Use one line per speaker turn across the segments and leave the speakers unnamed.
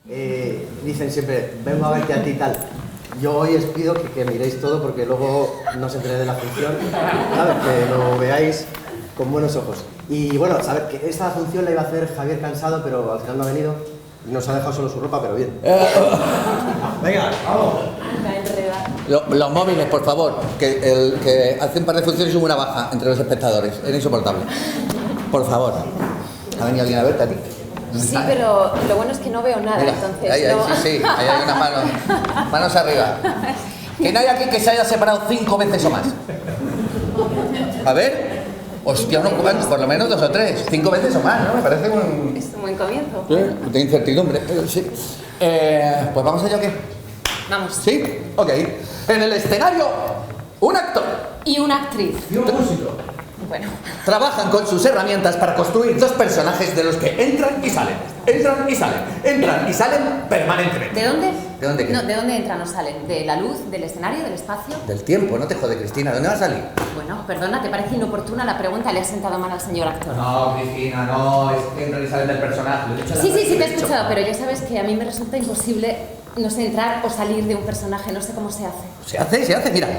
Dicen siempre, vengo a verte a ti y tal. Yo hoy os pido que miréis todo porque luego no os enteréis de la función, ¿sabes? Que lo veáis con buenos ojos. Y bueno, sabed que esta función la iba a hacer Javier Cansado, pero al final no ha venido. Nos ha dejado solo su ropa, pero bien. Venga, vamos.
Los móviles, por favor, que hace un par de funciones y hubo una baja entre los espectadores. Era insoportable. Por favor. ¿Ha venido alguien a verte a ti?
Sí, pero lo bueno es que no veo nada, mira, entonces...
Ahí,
no...
sí, ahí hay unas manos. Manos arriba. Que no hay aquí que se haya separado 5 veces o más. A ver. Hostia, unos cuantos, por lo menos 2 o 3. 5 veces o más, ¿no? Me parece un...
Es un buen comienzo.
Sí, de incertidumbre, sí. Pues vamos allá, ¿o qué?
Vamos.
¿Sí? Ok. En el escenario, un actor.
Y una actriz.
Y un músico.
Bueno.
Trabajan con sus herramientas para construir 2 personajes de los que entran y salen. Entran y salen. Entran y salen permanentemente.
¿De dónde?
¿De dónde qué?
No, ¿de dónde entran o salen? ¿De la luz, del escenario, del espacio?
Del tiempo, no te jode, Cristina. ¿Dónde va a salir?
Bueno, perdona, ¿te parece inoportuna la pregunta? Le has sentado mal al señor actor.
No, Cristina, no. Es que entran y salen del personaje. Lo he dicho
Sí, te he escuchado, pero ya sabes que a mí me resulta imposible, no sé, entrar o salir de un personaje. No sé cómo se hace.
Se hace, mira.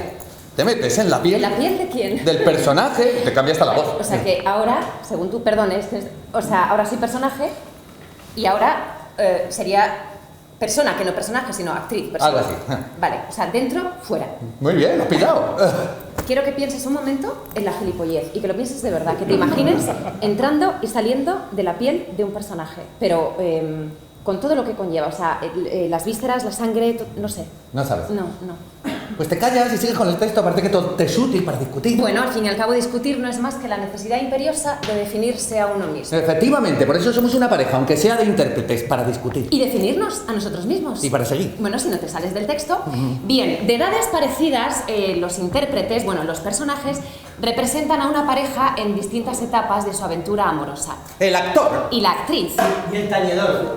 Te metes en la piel.
¿En la piel de quién?
Del personaje, te cambia hasta la voz.
O sea que ahora, según tú, perdón, ahora soy personaje y ahora sería persona, que no personaje, sino actriz. Persona.
Algo así.
Vale, o sea, dentro, fuera.
Muy bien, lo has pillado.
Quiero que pienses un momento en la gilipollez y que lo pienses de verdad, que te imagines entrando y saliendo de la piel de un personaje, pero con todo lo que conlleva, o sea, las vísceras, la sangre, no sé.
No sabes.
No.
Pues te callas y sigues con el texto, aparte que todo te es útil para discutir.
Bueno, al fin y al cabo discutir no es más que la necesidad imperiosa de definirse a uno mismo.
Efectivamente, por eso somos una pareja, aunque sea de intérpretes, para discutir.
Y definirnos a nosotros mismos.
Y para seguir.
Bueno, si no te sales del texto. Bien, de edades parecidas, los intérpretes, bueno, los personajes, representan a una pareja en distintas etapas de su aventura amorosa.
El actor.
Y la actriz.
Y el tañedor.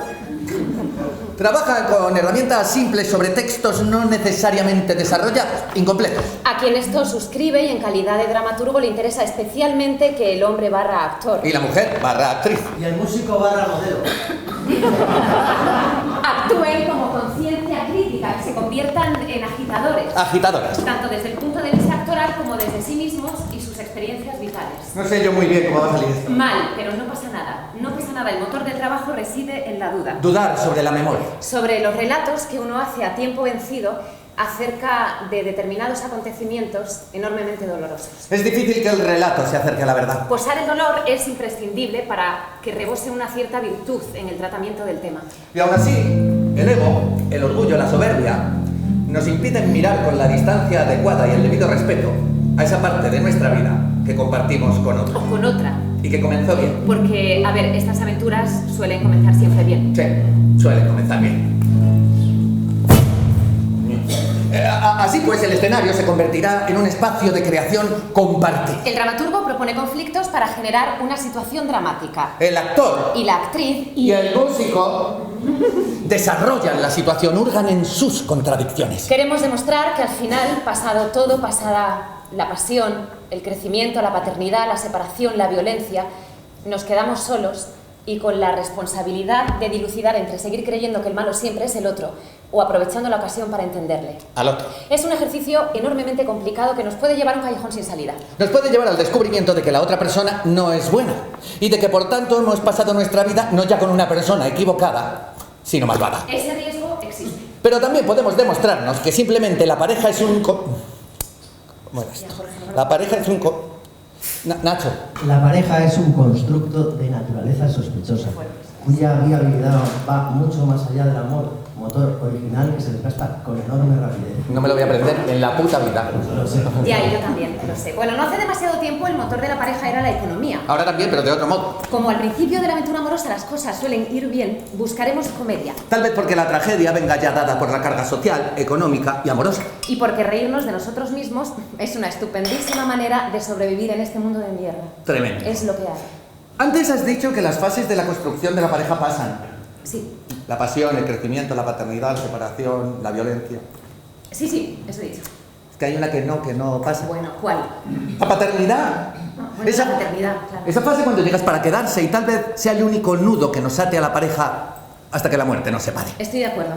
Trabaja con herramientas simples sobre textos no necesariamente desarrollados, incompletos.
A quien esto suscribe y en calidad de dramaturgo le interesa especialmente que el hombre barra actor
Y la mujer barra actriz.
Y el músico barra modelo.
actúen como conciencia crítica, que se conviertan en agitadores.
Agitadoras.
Tanto desde el punto de vista actoral como desde sí mismos y sus experiencias vitales.
No sé yo muy bien cómo va a salir esto.
Mal, pero no pasa nada. No pasa nada. El motor del trabajo reside en la duda.
Dudar sobre la memoria.
Sobre los relatos que uno hace a tiempo vencido acerca de determinados acontecimientos enormemente dolorosos.
Es difícil que el relato se acerque a la verdad.
Posar el dolor es imprescindible para que rebose una cierta virtud en el tratamiento del tema.
Y aún así, el ego, el orgullo, la soberbia, nos impiden mirar con la distancia adecuada y el debido respeto a esa parte de nuestra vida que compartimos con otro.
O con otra.
Y que comenzó bien.
Porque, a ver, estas aventuras suelen comenzar siempre bien.
Sí, suele comenzar bien. Así pues, el escenario se convertirá en un espacio de creación compartida.
El dramaturgo propone conflictos para generar una situación dramática.
El actor
Y la actriz
y el músico desarrollan la situación, hurgan en sus contradicciones.
queremos demostrar que al final, pasado todo, pasada la pasión, el crecimiento, la paternidad, la separación, la violencia, nos quedamos solos y con la responsabilidad de dilucidar entre seguir creyendo que el malo siempre es el otro o aprovechando la ocasión para entenderle.
Al otro.
Es un ejercicio enormemente complicado que nos puede llevar a un callejón sin salida.
Nos puede llevar al descubrimiento de que la otra persona no es buena y de que por tanto hemos pasado nuestra vida no ya con una persona equivocada, sino malvada.
Ese riesgo existe.
Pero también podemos demostrarnos que simplemente la pareja es un... ¿Cómo era esto? La pareja es un... Nacho.
La pareja es un constructo de naturaleza sospechosa, cuya viabilidad va mucho más allá del amor, motor original que se desgasta con enorme rapidez.
No me lo voy a aprender en la puta vida.
Lo sé.
Ya, y yo también, lo sé. Bueno, no hace demasiado tiempo el motor de la pareja era la economía.
Ahora también, pero de otro modo.
Como al principio de la aventura amorosa las cosas suelen ir bien, buscaremos comedia.
Tal vez porque la tragedia venga ya dada por la carga social, económica y amorosa.
Y porque reírnos de nosotros mismos es una estupendísima manera de sobrevivir en este mundo de mierda.
Tremendo.
Es lo que hay.
Antes has dicho que las fases de la construcción de la pareja pasan.
Sí.
La pasión, el crecimiento, la paternidad, la separación, la violencia.
Sí, eso he dicho.
Es que hay una que no pasa.
Bueno, ¿cuál?
La paternidad.
Bueno, la paternidad, claro.
Esa fase cuando llegas para quedarse y tal vez sea el único nudo que nos ate a la pareja hasta que la muerte nos separe.
Estoy de acuerdo.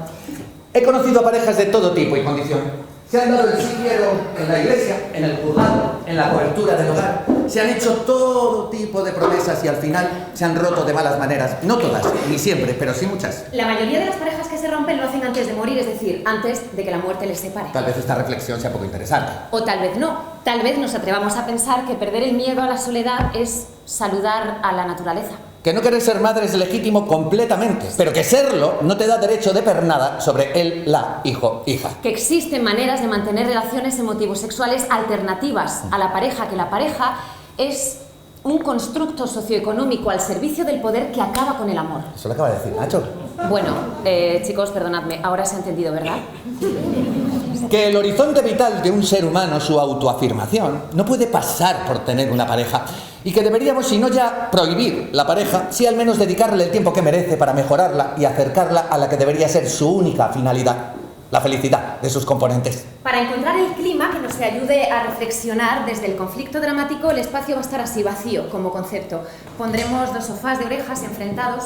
He conocido a parejas de todo tipo y condición. Se han dado el sí quiero en la iglesia, en el juzgado, en la cobertura del hogar. Se han hecho todo tipo de promesas y al final se han roto de malas maneras. No todas, ni siempre, pero sí muchas.
La mayoría de las parejas que se rompen lo hacen antes de morir, es decir, antes de que la muerte les separe.
Tal vez esta reflexión sea poco interesante.
O tal vez no. Tal vez nos atrevamos a pensar que perder el miedo a la soledad es saludar a la naturaleza.
Que no querer ser madre es legítimo completamente, pero que serlo no te da derecho de pernada sobre él, la, hijo, hija.
Que existen maneras de mantener relaciones emotivo-sexuales alternativas a la pareja, que la pareja es un constructo socioeconómico al servicio del poder que acaba con el amor.
Eso lo acaba de decir Nacho.
Bueno, chicos, perdonadme, ahora se ha entendido, ¿verdad?
Que el horizonte vital de un ser humano, su autoafirmación, no puede pasar por tener una pareja. Y que deberíamos, si no ya prohibir la pareja, sí al menos dedicarle el tiempo que merece para mejorarla y acercarla a la que debería ser su única finalidad, la felicidad de sus componentes.
Para encontrar el clima que nos ayude a reflexionar desde el conflicto dramático, el espacio va a estar así, vacío, como concepto. Pondremos 2 sofás de orejas enfrentados,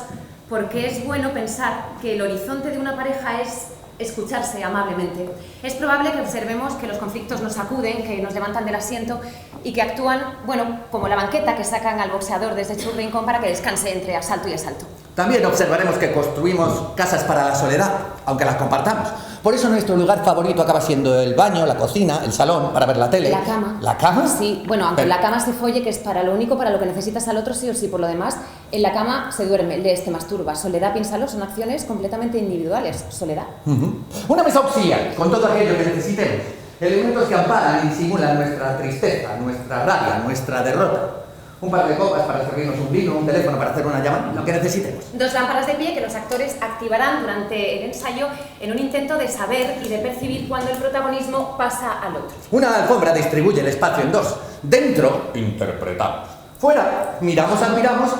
porque es bueno pensar que el horizonte de una pareja es escucharse amablemente. Es probable que observemos que los conflictos nos sacuden, que nos levantan del asiento y que actúan, bueno, como la banqueta que sacan al boxeador desde su rincón para que descanse entre asalto y asalto.
También observaremos que construimos casas para la soledad, aunque las compartamos. Por eso nuestro lugar favorito acaba siendo el baño, la cocina, el salón, para ver la tele.
La cama.
¿La cama?
Sí, bueno, aunque en la cama se folle, que es para lo único, para lo que necesitas al otro sí o sí. Por lo demás, en la cama se duerme, lees, te masturbas. Soledad, piénsalo, son acciones completamente individuales. Soledad.
Una mesa auxiliar, con todo aquello que necesitemos. Elementos que amparan y disimulan nuestra tristeza, nuestra rabia, nuestra derrota. Un par de copas para servirnos un vino, un teléfono para hacer una llamada, lo que necesitemos.
2 lámparas de pie que los actores activarán durante el ensayo en un intento de saber y de percibir cuando el protagonismo pasa al otro.
Una alfombra distribuye el espacio en 2. Dentro, interpretamos. Fuera, admiramos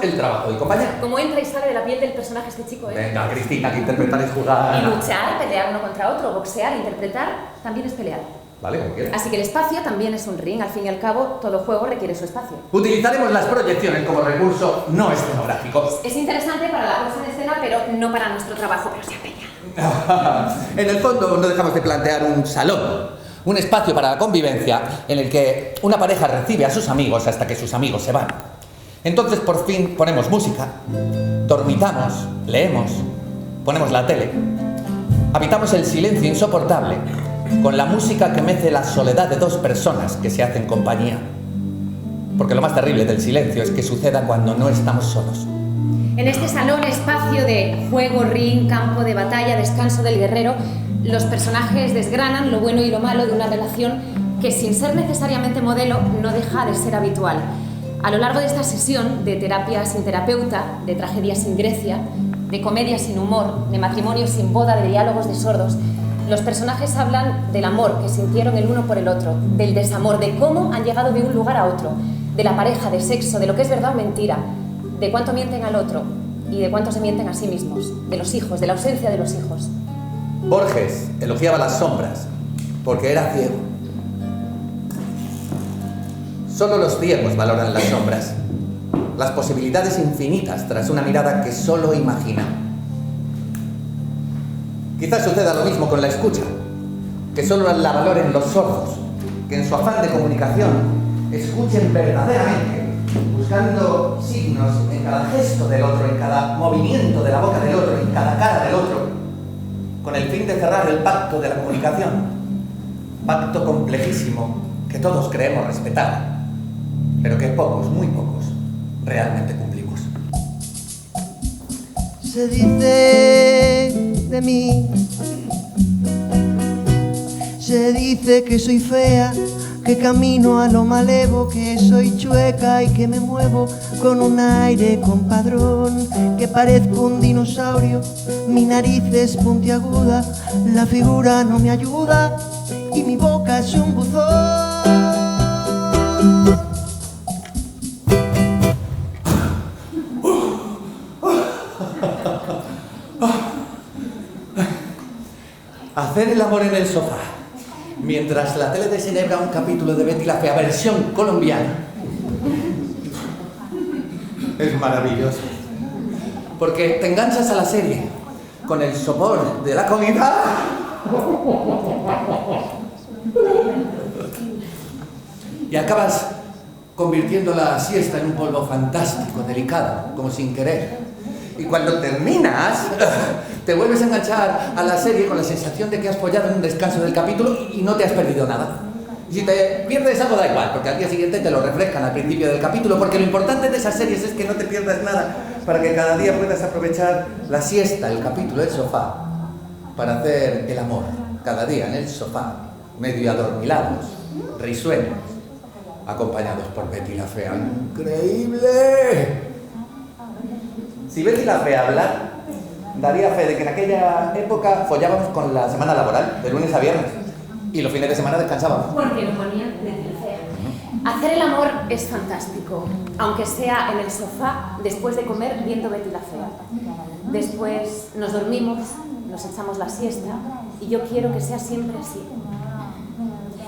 el trabajo de compañero.
Como entra y sale de la piel del personaje este chico, ¿eh?
Venga, Cristina, que interpretar es jugar.
Y luchar, pelear uno contra otro, boxear, interpretar, también es pelear.
Vale, como quieras.
Así que el espacio también es un ring, al fin y al cabo, todo juego requiere su espacio.
Utilizaremos las proyecciones como recurso no escenográfico.
Es interesante para la puesta en escena, pero no para nuestro trabajo, pero se empeña.
En el fondo no dejamos de plantear un salón, un espacio para la convivencia en el que una pareja recibe a sus amigos hasta que sus amigos se van. Entonces por fin ponemos música, dormitamos, leemos, ponemos la tele, habitamos el silencio insoportable con la música que mece la soledad de 2 personas que se hacen compañía. Porque lo más terrible del silencio es que suceda cuando no estamos solos.
En este salón, espacio de juego, ring, campo de batalla, descanso del guerrero, los personajes desgranan lo bueno y lo malo de una relación que, sin ser necesariamente modelo, no deja de ser habitual. A lo largo de esta sesión de terapia sin terapeuta, de tragedia sin Grecia, de comedia sin humor, de matrimonio sin boda, de diálogos de sordos, los personajes hablan del amor que sintieron el uno por el otro, del desamor, de cómo han llegado de un lugar a otro, de la pareja, de sexo, de lo que es verdad o mentira, de cuánto mienten al otro y de cuánto se mienten a sí mismos, de los hijos, de la ausencia de los hijos.
Borges elogiaba las sombras porque era ciego. Solo los ciegos valoran las sombras, las posibilidades infinitas tras una mirada que solo imagina. Quizás suceda lo mismo con la escucha, que solo la valoren los sordos, que en su afán de comunicación escuchen verdaderamente, buscando signos en cada gesto del otro, en cada movimiento de la boca del otro, en cada cara del otro, con el fin de cerrar el pacto de la comunicación, pacto complejísimo que todos creemos respetar, pero que pocos, muy pocos, realmente cumplimos.
Se dice de mí, se dice que soy fea, que camino a lo malevo, que soy chueca y que me muevo con un aire compadrón, que parezco un dinosaurio, mi nariz es puntiaguda, la figura no me ayuda y mi boca es un buzón.
Hacer el amor en el sofá, mientras la tele desenebra un capítulo de Betty la Fea, versión colombiana, es maravilloso. Porque te enganchas a la serie, con el sopor de la comida. Y acabas convirtiendo la siesta en un polvo fantástico, delicado, como sin querer. Y cuando terminas, te vuelves a enganchar a la serie con la sensación de que has follado en un descanso del capítulo y no te has perdido nada. Y si te pierdes algo da igual, porque al día siguiente te lo refrescan al principio del capítulo, porque lo importante de esas series es que no te pierdas nada, para que cada día puedas aprovechar la siesta, el capítulo, el sofá, para hacer el amor, cada día en el sofá, medio adormilados, risueños, acompañados por Betty la Fea. ¡Increíble! Si Betty la Fea hablar, daría fe de que en aquella época follábamos con la semana laboral, de lunes a viernes, y los fines de semana descansábamos.
Porque lo ponían Betty la Fea. Hacer el amor es fantástico, aunque sea en el sofá, después de comer, viendo Betty la Fea. Después nos dormimos, nos echamos la siesta, y yo quiero que sea siempre así.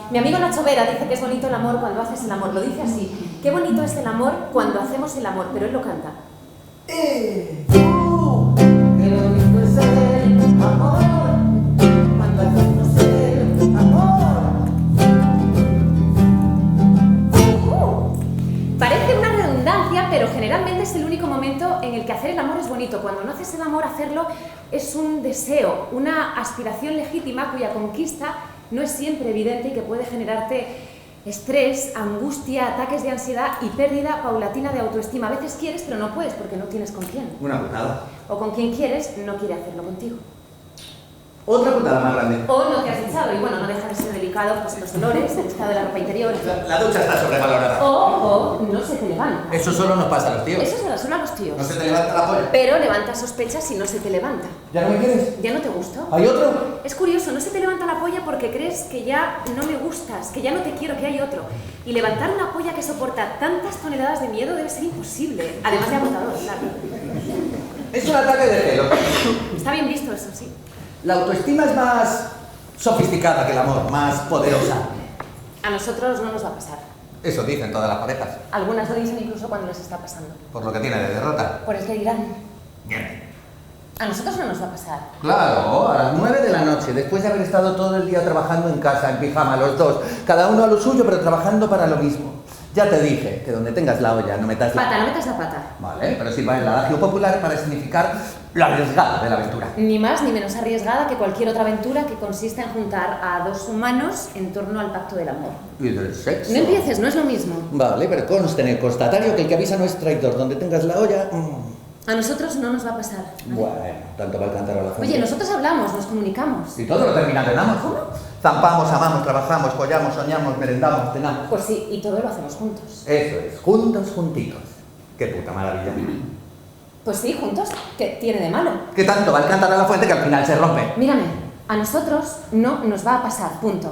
Mi amigo Nacho Vera dice que es bonito el amor cuando haces el amor. Lo dice así: qué bonito es el amor cuando hacemos el amor, pero él lo canta.
Qué bonito es el amor cuando hacemos el amor.
Parece una redundancia, pero generalmente es el único momento en el que hacer el amor es bonito. Cuando no haces el amor, hacerlo es un deseo, una aspiración legítima cuya conquista no es siempre evidente y que puede generarte estrés, angustia, ataques de ansiedad y pérdida paulatina de autoestima. A veces quieres, pero no puedes porque no tienes con quién.
Una putada.
O con quien quieres no quiere hacerlo contigo.
Otra putada más grande.
O no te has duchado y bueno, no deja de ser delicado pues los olores, el estado de la ropa interior.
La ducha está sobrevalorada.
O no se te levanta.
Eso solo nos pasa a los tíos.
Eso se lo suena a los tíos.
No se te levanta la polla.
Pero levanta sospechas si no se te levanta.
¿Ya no me quieres?
¿Ya no te gustó?
¿Hay otro?
Es curioso, no se te levanta la polla porque crees que ya no me gustas, que ya no te quiero, que hay otro. Y levantar una polla que soporta tantas toneladas de miedo debe ser imposible, además de agotador, claro.
Es un ataque de celo.
Está bien visto eso, sí.
La autoestima es más sofisticada que el amor, más poderosa.
A nosotros no nos va a pasar.
Eso dicen todas las parejas,
Algunas lo dicen incluso cuando les está pasando.
por lo que tiene de derrota.
Por el que dirán,
Bien.
a nosotros no nos va a pasar.
Claro, a las 9 de la noche, después de haber estado todo el día trabajando en casa, en pijama, los dos, cada uno a lo suyo, pero trabajando para lo mismo. Ya te dije que donde tengas la olla no metas la...
Pata, no metas la pata.
Vale, pero sirva el adagio popular para significar lo arriesgado de la aventura.
Ni más ni menos arriesgada que cualquier otra aventura que consista en juntar a dos humanos en torno al pacto del amor.
Y del sexo.
No empieces, no es lo mismo.
Vale, pero conste en el constatario que el que avisa no es traidor. Donde tengas la olla...
A nosotros no nos va a pasar. ¿Vale?
Bueno, tanto va el cántaro a la fuente.
Oye, nosotros hablamos, nos comunicamos.
Y todo lo terminamos en amor.
¿Cómo?
Zampamos, amamos, trabajamos, follamos, soñamos, merendamos, cenamos.
Pues sí, y todo lo hacemos juntos.
Eso es, juntos, juntitos. Qué puta maravilla.
Pues sí, juntos. ¿Qué tiene de malo?
Que tanto va el cántaro a la fuente que al final se rompe.
Mírame, a nosotros no nos va a pasar, punto.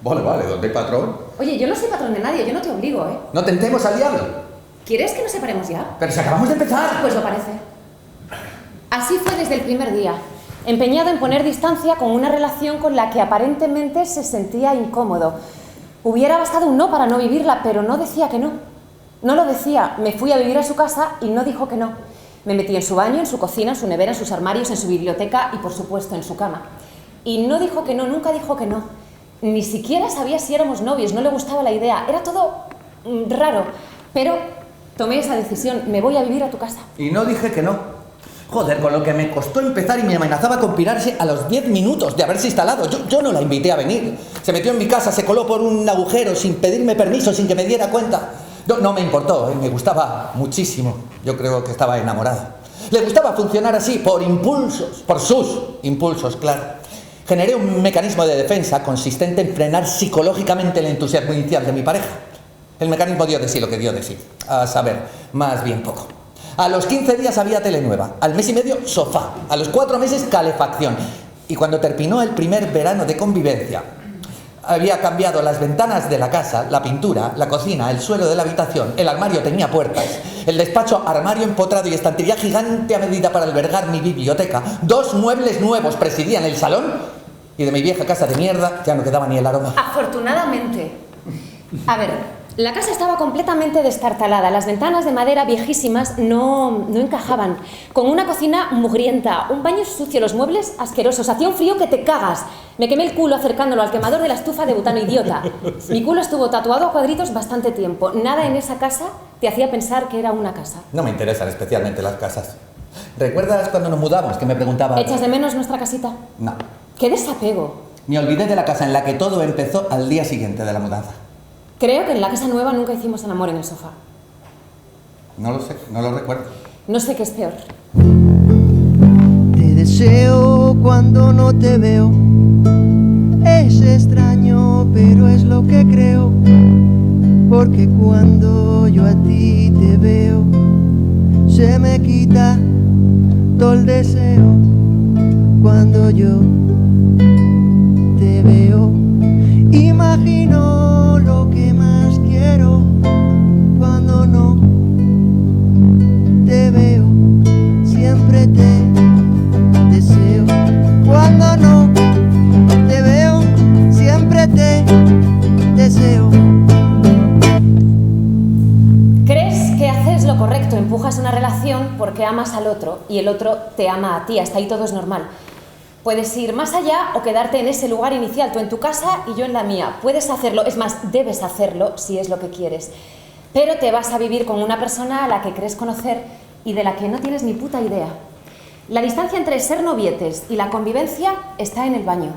Vale, ¿dónde hay patrón?
Oye, yo no soy patrón de nadie, yo no te obligo, ¿eh?
No tentemos al diablo.
¿Quieres que nos separemos ya?
Pero si acabamos de empezar.
Pues lo parece. Así fue desde el primer día, empeñado en poner distancia con una relación con la que aparentemente se sentía incómodo. Hubiera bastado un no para no vivirla, pero no decía que no. No lo decía, me fui a vivir a su casa y no dijo que no. Me metí en su baño, en su cocina, en su nevera, en sus armarios, en su biblioteca y, por supuesto, en su cama. Y no dijo que no, nunca dijo que no. Ni siquiera sabía si éramos novios, no le gustaba la idea. Era todo raro, pero tomé esa decisión, me voy a vivir a tu casa.
Y no dije que no. Joder, con lo que me costó empezar y me amenazaba con pirarse a los 10 minutos de haberse instalado. Yo no la invité a venir. Se metió en mi casa, se coló por un agujero sin pedirme permiso, sin que me diera cuenta. No me importó, me gustaba muchísimo. Yo creo que estaba enamorada. Le gustaba funcionar así, por impulsos, por sus impulsos, claro. Generé un mecanismo de defensa consistente en frenar psicológicamente el entusiasmo inicial de mi pareja. El mecanismo dio de sí lo que dio de sí. A saber, más bien poco. A los 15 días había tele nueva, al mes y medio sofá, a los 4 meses calefacción. Y cuando terminó el primer verano de convivencia, había cambiado las ventanas de la casa, la pintura, la cocina, el suelo de la habitación, el armario tenía puertas, el despacho armario empotrado y estantería gigante a medida para albergar mi biblioteca, 2 muebles nuevos presidían el salón y de mi vieja casa de mierda ya no quedaba ni el aroma.
Afortunadamente. A ver, La casa estaba completamente destartalada, las ventanas de madera viejísimas no encajaban, con una cocina mugrienta, un baño sucio, los muebles asquerosos, hacía un frío que te cagas. Me quemé el culo acercándolo al quemador de la estufa de butano idiota. Mi culo estuvo tatuado a cuadritos bastante tiempo. Nada en esa casa te hacía pensar que era una casa.
No me interesan especialmente las casas. ¿Recuerdas cuando nos mudamos que me preguntaba...
¿Echas de menos nuestra casita?
No.
¡Qué desapego!
Me olvidé de la casa en la que todo empezó al día siguiente de la mudanza.
Creo que en la casa nueva nunca hicimos el amor en el sofá.
No lo sé, no lo recuerdo.
No sé qué es peor.
Te deseo cuando no te veo. Es extraño, pero es lo que creo. Porque cuando yo a ti te veo, se me quita todo el deseo. Cuando yo te veo, imagino lo que más quiero. Cuando no te veo, siempre te deseo. Cuando no te veo, siempre te deseo.
¿Crees que haces lo correcto? Empujas una relación porque amas al otro y el otro te ama a ti. Hasta ahí todo es normal. Puedes ir más allá o quedarte en ese lugar inicial, tú en tu casa y yo en la mía. Puedes hacerlo, es más, debes hacerlo si es lo que quieres. Pero te vas a vivir con una persona a la que crees conocer y de la que no tienes ni puta idea. La distancia entre ser novietes y la convivencia está en el baño.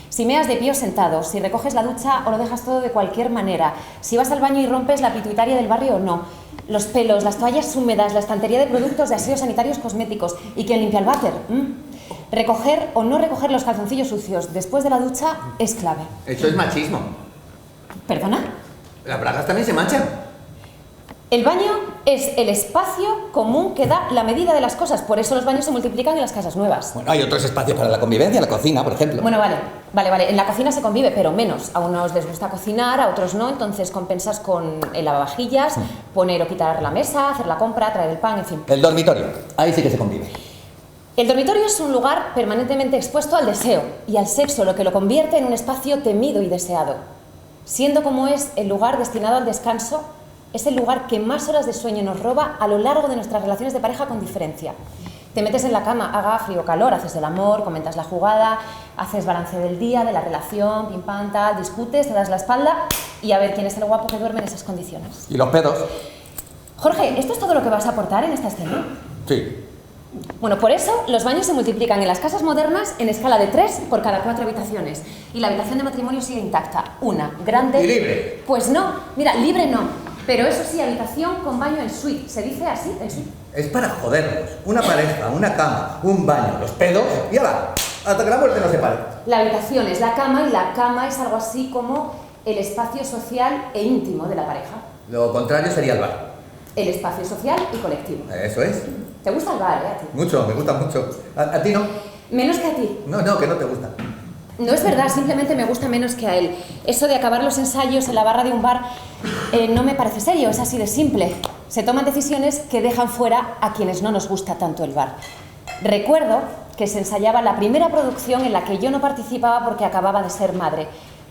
Si meas de pie o sentado, si recoges la ducha o lo dejas todo de cualquier manera, si vas al baño y rompes la pituitaria del barrio o no, los pelos, las toallas húmedas, la estantería de productos de aseo sanitarios cosméticos y quién limpia el váter. Recoger o no recoger los calzoncillos sucios después de la ducha es clave.
Eso es machismo.
¿Perdona?
Las bragas también se manchan.
El baño es el espacio común que da la medida de las cosas, por eso los baños se multiplican en las casas nuevas.
Bueno, hay otros espacios para la convivencia, la cocina, por ejemplo.
Bueno, vale. En la cocina se convive, pero menos. A unos les gusta cocinar, a otros no, entonces compensas con el lavavajillas, poner o quitar la mesa, hacer la compra, traer el pan, en fin.
El dormitorio, ahí sí que se convive.
El dormitorio es un lugar permanentemente expuesto al deseo y al sexo, lo que lo convierte en un espacio temido y deseado. Siendo como es el lugar destinado al descanso, es el lugar que más horas de sueño nos roba a lo largo de nuestras relaciones de pareja con diferencia. Te metes en la cama, haga frío o calor, haces el amor, comentas la jugada, haces balance del día, de la relación, pim pam tal, discutes, te das la espalda y a ver quién es el guapo que duerme en esas condiciones.
¿Y los pedos?
Jorge, ¿esto es todo lo que vas a aportar en esta escena?
Sí.
Bueno, por eso los baños se multiplican en las casas modernas en escala de 3 por cada 4 habitaciones. Y la habitación de matrimonio sigue intacta. Una, grande...
¿Y libre?
Pues no. Mira, libre no. Pero eso sí, habitación con baño en suite. ¿Se dice así? En suite.
Es para jodernos. Una pareja, una cama, un baño, los pedos y ¡hala! Hasta que la muerte nos separe.
La habitación es la cama y la cama es algo así como el espacio social e íntimo de la pareja.
Lo contrario sería el bar.
El espacio social y colectivo.
Eso es.
¿Te gusta el bar, a ti?
Mucho, me gusta mucho. ¿A ti no?
Menos que a ti.
No, que no te gusta.
No es verdad, simplemente me gusta menos que a él. Eso de acabar los ensayos en la barra de un bar no me parece serio, es así de simple. Se toman decisiones que dejan fuera a quienes no nos gusta tanto el bar. Recuerdo que se ensayaba la primera producción en la que yo no participaba porque acababa de ser madre.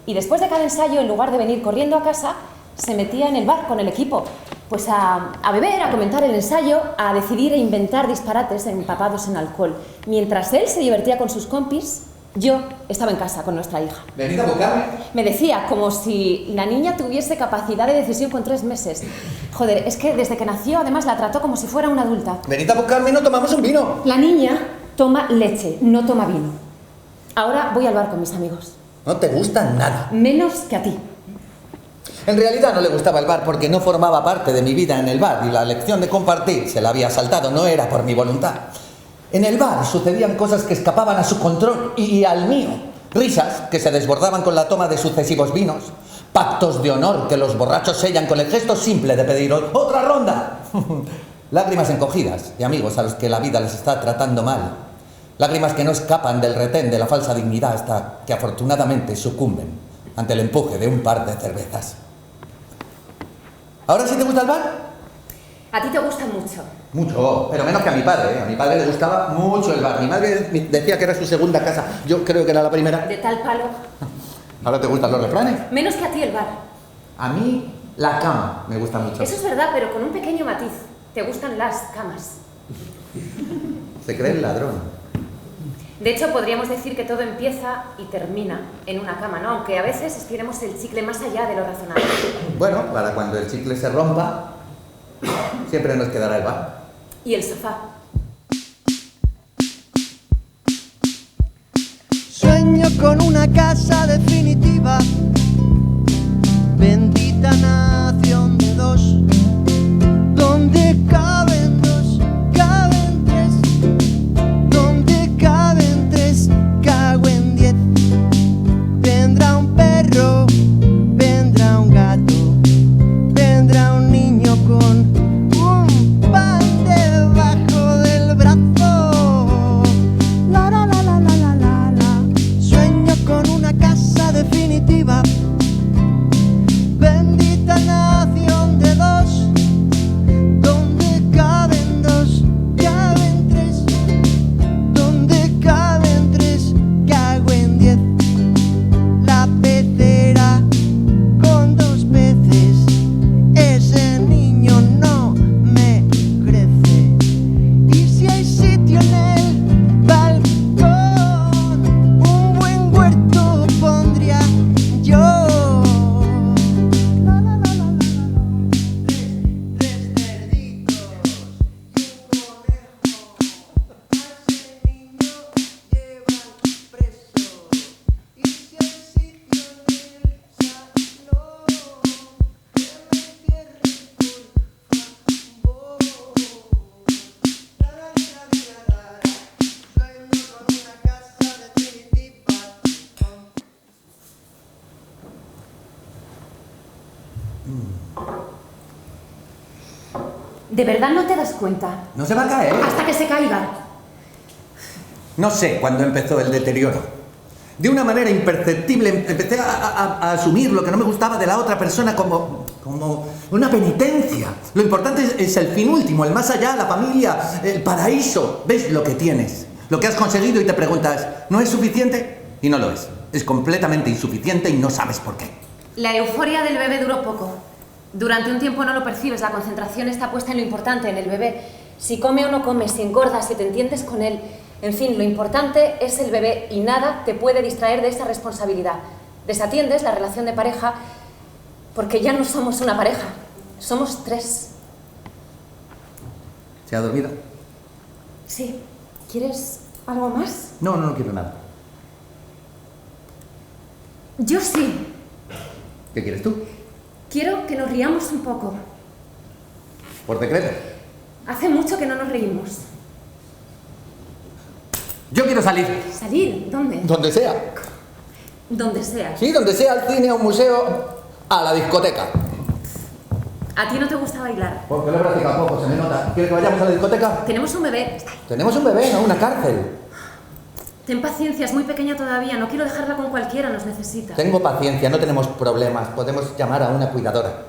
Y después de cada ensayo, en lugar de venir corriendo a casa, se metía en el bar con el equipo. Pues a beber, a comentar el ensayo, a decidir e inventar disparates empapados en alcohol. Mientras él se divertía con sus compis, yo estaba en casa con nuestra hija.
¿Venid a buscarme?
Me decía, como si la niña tuviese capacidad de decisión con 3 meses. Joder, es que desde que nació, además, la trató como si fuera una adulta.
Venid a buscarme y no tomamos un vino.
La niña toma leche, no toma vino. Ahora voy al bar con mis amigos.
No te gusta nada.
Menos que a ti.
En realidad no le gustaba el bar porque no formaba parte de mi vida en el bar y la lección de compartir se la había saltado, no era por mi voluntad. En el bar sucedían cosas que escapaban a su control y al mío. Risas que se desbordaban con la toma de sucesivos vinos. Pactos de honor que los borrachos sellan con el gesto simple de pedir ¡otra ronda! Lágrimas encogidas y amigos a los que la vida les está tratando mal. Lágrimas que no escapan del retén de la falsa dignidad hasta que afortunadamente sucumben ante el empuje de un par de cervezas. ¿Ahora sí te gusta el bar?
A ti te gusta mucho.
Mucho, pero menos que a mi padre. A mi padre le gustaba mucho el bar. Mi madre decía que era su segunda casa. Yo creo que era la primera.
De tal palo.
¿Ahora te gustan los refranes?
Menos que a ti el bar.
A mí La cama me gusta mucho.
Eso es verdad, pero con un pequeño matiz. Te gustan las camas.
Se cree el ladrón.
De hecho, podríamos decir que todo empieza y termina en una cama, ¿no? Aunque a veces estiremos el chicle más allá de lo razonable.
Bueno, para cuando el chicle se rompa, siempre nos quedará el bar.
Y el sofá.
Sueño con una casa definitiva, bendita nación de dos, donde caben dos, caben tres, donde caben tres, cago en 10. Vendrá un perro, vendrá un gato, vendrá un niño con un pan debajo del brazo. La la la la la la la la. Sueño con una casa definitiva, bendita nación de dos, donde caben dos, caben tres, donde caben tres, cago en 10. La pecera con dos peces, ese niño no me crece. Y si hay sitio en el balcón, un buen huerto pondría yo. La, la, la, la, la, la. Tres cerditos y un conejo, a ese niño llevan preso. Y si hay sitio en el salón, que me entierren, por favor. La, la, la, la, la, la. Sueño con una casa definitiva.
¿De verdad no te das cuenta?
No se va a caer.
Hasta que se caiga.
No sé cuándo empezó el deterioro. De una manera imperceptible empecé a asumir lo que no me gustaba de la otra persona como una penitencia. Lo importante es el fin último, el más allá, la familia, el paraíso. ¿Ves lo que tienes? Lo que has conseguido y te preguntas, ¿no es suficiente? Y no lo es. Es completamente insuficiente y no sabes por qué.
La euforia del bebé duró poco. Durante un tiempo no lo percibes, la concentración está puesta en lo importante, en el bebé. Si come o no come, si engorda, si te entiendes con él. En fin, lo importante es el bebé y nada te puede distraer de esa responsabilidad. Desatiendes la relación de pareja porque ya no somos una pareja, somos tres.
¿Se ha dormido?
Sí. ¿Quieres algo más?
No quiero nada.
Yo sí.
¿Qué quieres tú?
Quiero que nos riamos un poco.
¿Por decreto?
Hace mucho que no nos reímos.
Yo quiero salir.
¿Salir? ¿Dónde?
Donde sea.
Donde sea.
Sí, donde sea, al cine, a un museo, a la discoteca.
¿A ti no te gusta bailar?
Porque lo he practicado poco, se me nota. ¿Quieres que vayamos a la discoteca?
Tenemos un bebé.
Tenemos un bebé, no una cárcel.
Ten paciencia, es muy pequeña todavía. No quiero dejarla con cualquiera, nos necesita.
Tengo paciencia, no tenemos problemas. Podemos llamar a una cuidadora.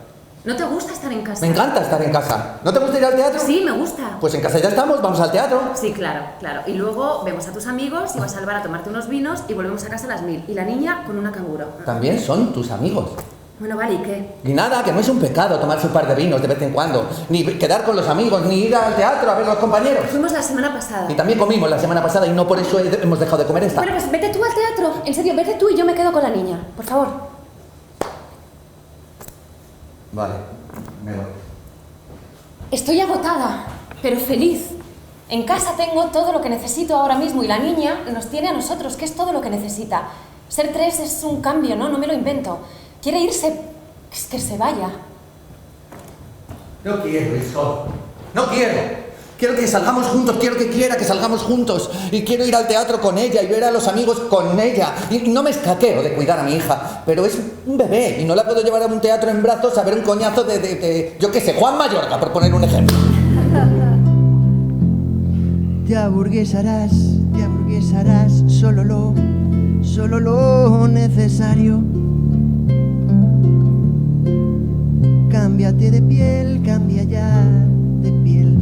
¿No te gusta estar en casa?
Me encanta estar en casa. ¿No te gusta ir al teatro?
Sí, me gusta.
Pues en casa ya estamos, vamos al teatro.
Sí, claro, claro. Y luego vemos a tus amigos y vas al bar a tomarte unos vinos y volvemos a casa a las 1000. Y la niña con una canguro.
También son tus amigos.
Bueno, vale, ¿y qué?
Y nada, que no es un pecado tomarse un par de vinos de vez en cuando, ni quedar con los amigos, ni ir al teatro a ver los compañeros.
Fuimos la semana pasada.
Y también comimos la semana pasada y no por eso hemos dejado de comer esta.
Bueno, pues vete tú al teatro. En serio, vete tú y yo me quedo con la niña. Por favor.
Vale, me voy.
Estoy agotada, pero feliz. En casa tengo todo lo que necesito ahora mismo y la niña nos tiene a nosotros, que es todo lo que necesita. Ser tres es un cambio, ¿no? No me lo invento. Quiere irse, es que se vaya.
No quiero eso. No quiero. Quiero que salgamos juntos, quiero que quiera que salgamos juntos. Y quiero ir al teatro con ella y ver a los amigos con ella. Y no me escaqueo de cuidar a mi hija, pero es un bebé y no la puedo llevar a un teatro en brazos a ver un coñazo de yo qué sé, Juan Mayorga, por poner un ejemplo.
Te aburguesarás, solo lo necesario. Cámbiate de piel, cambia ya de piel.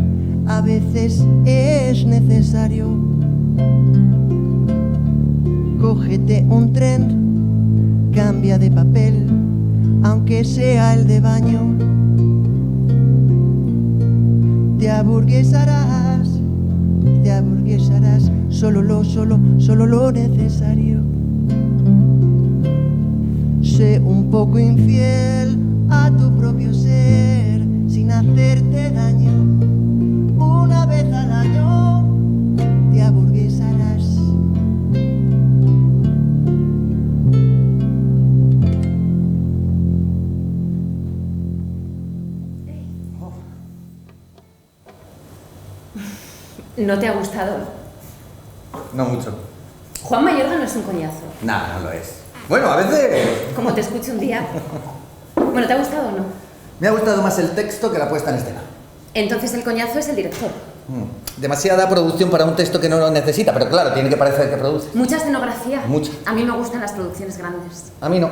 A veces es necesario. Cógete un tren, cambia de papel. aunque sea el de baño. Te aburguesarás, solo lo necesario. Sé un poco infiel a tu propio ser, sin hacerte daño. Una vez al año te aburguesarás.
¿No te ha gustado?
No mucho.
Juan Mayorga no es un coñazo.
Nada, no lo es. Bueno, a veces...
Como te escucho un día. Bueno, ¿te ha gustado o no?
Me ha gustado más el texto que la puesta en escena.
Entonces el coñazo es el director.
Demasiada producción para un texto que no lo necesita, pero claro, tiene que parecer que produce.
Mucha escenografía.
Mucha.
A mí me gustan las producciones grandes.
A mí no.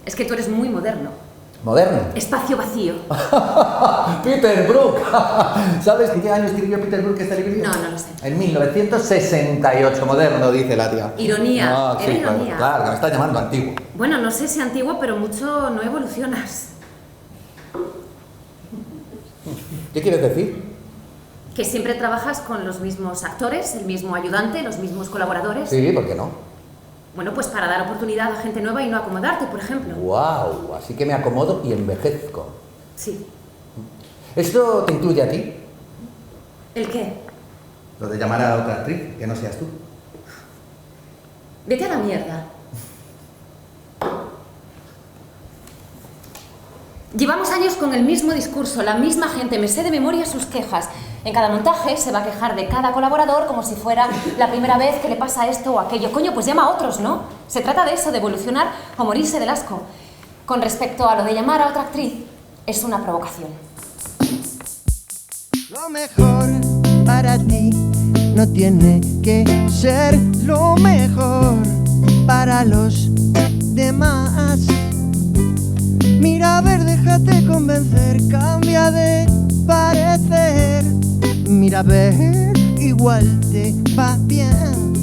Es que tú eres muy moderno.
Moderno.
Espacio vacío.
Peter Brook. ¿Sabes en qué año escribió Peter Brook este libro?
No, no lo sé.
En 1968, moderno, dice la tía.
Ironía.
No,
Era
sí,
ironía.
Claro, que me está llamando antiguo.
Bueno, no sé si antiguo, pero mucho no evolucionas.
¿Qué quieres decir?
Que siempre trabajas con los mismos actores, el mismo ayudante, los mismos colaboradores.
Sí, ¿por qué no?
Bueno, pues para dar oportunidad a gente nueva y no acomodarte, por ejemplo.
¡Wow! Así que me acomodo y envejezco.
Sí.
¿Esto te incluye a ti?
¿El qué?
Lo de llamar a otra actriz, que no seas tú.
Vete a la mierda. Llevamos años con el mismo discurso, la misma gente, me sé de memoria sus quejas. En cada montaje se va a quejar de cada colaborador como si fuera la primera vez que le pasa esto o aquello. Coño, pues llama a otros, ¿no? Se trata de eso, de evolucionar o morirse del asco. Con respecto a lo de llamar a otra actriz, es una provocación.
Lo mejor para ti no tiene que ser lo mejor para los demás. Mira, a ver, déjate convencer, cambia de parecer. Mira, a ver, igual te va bien.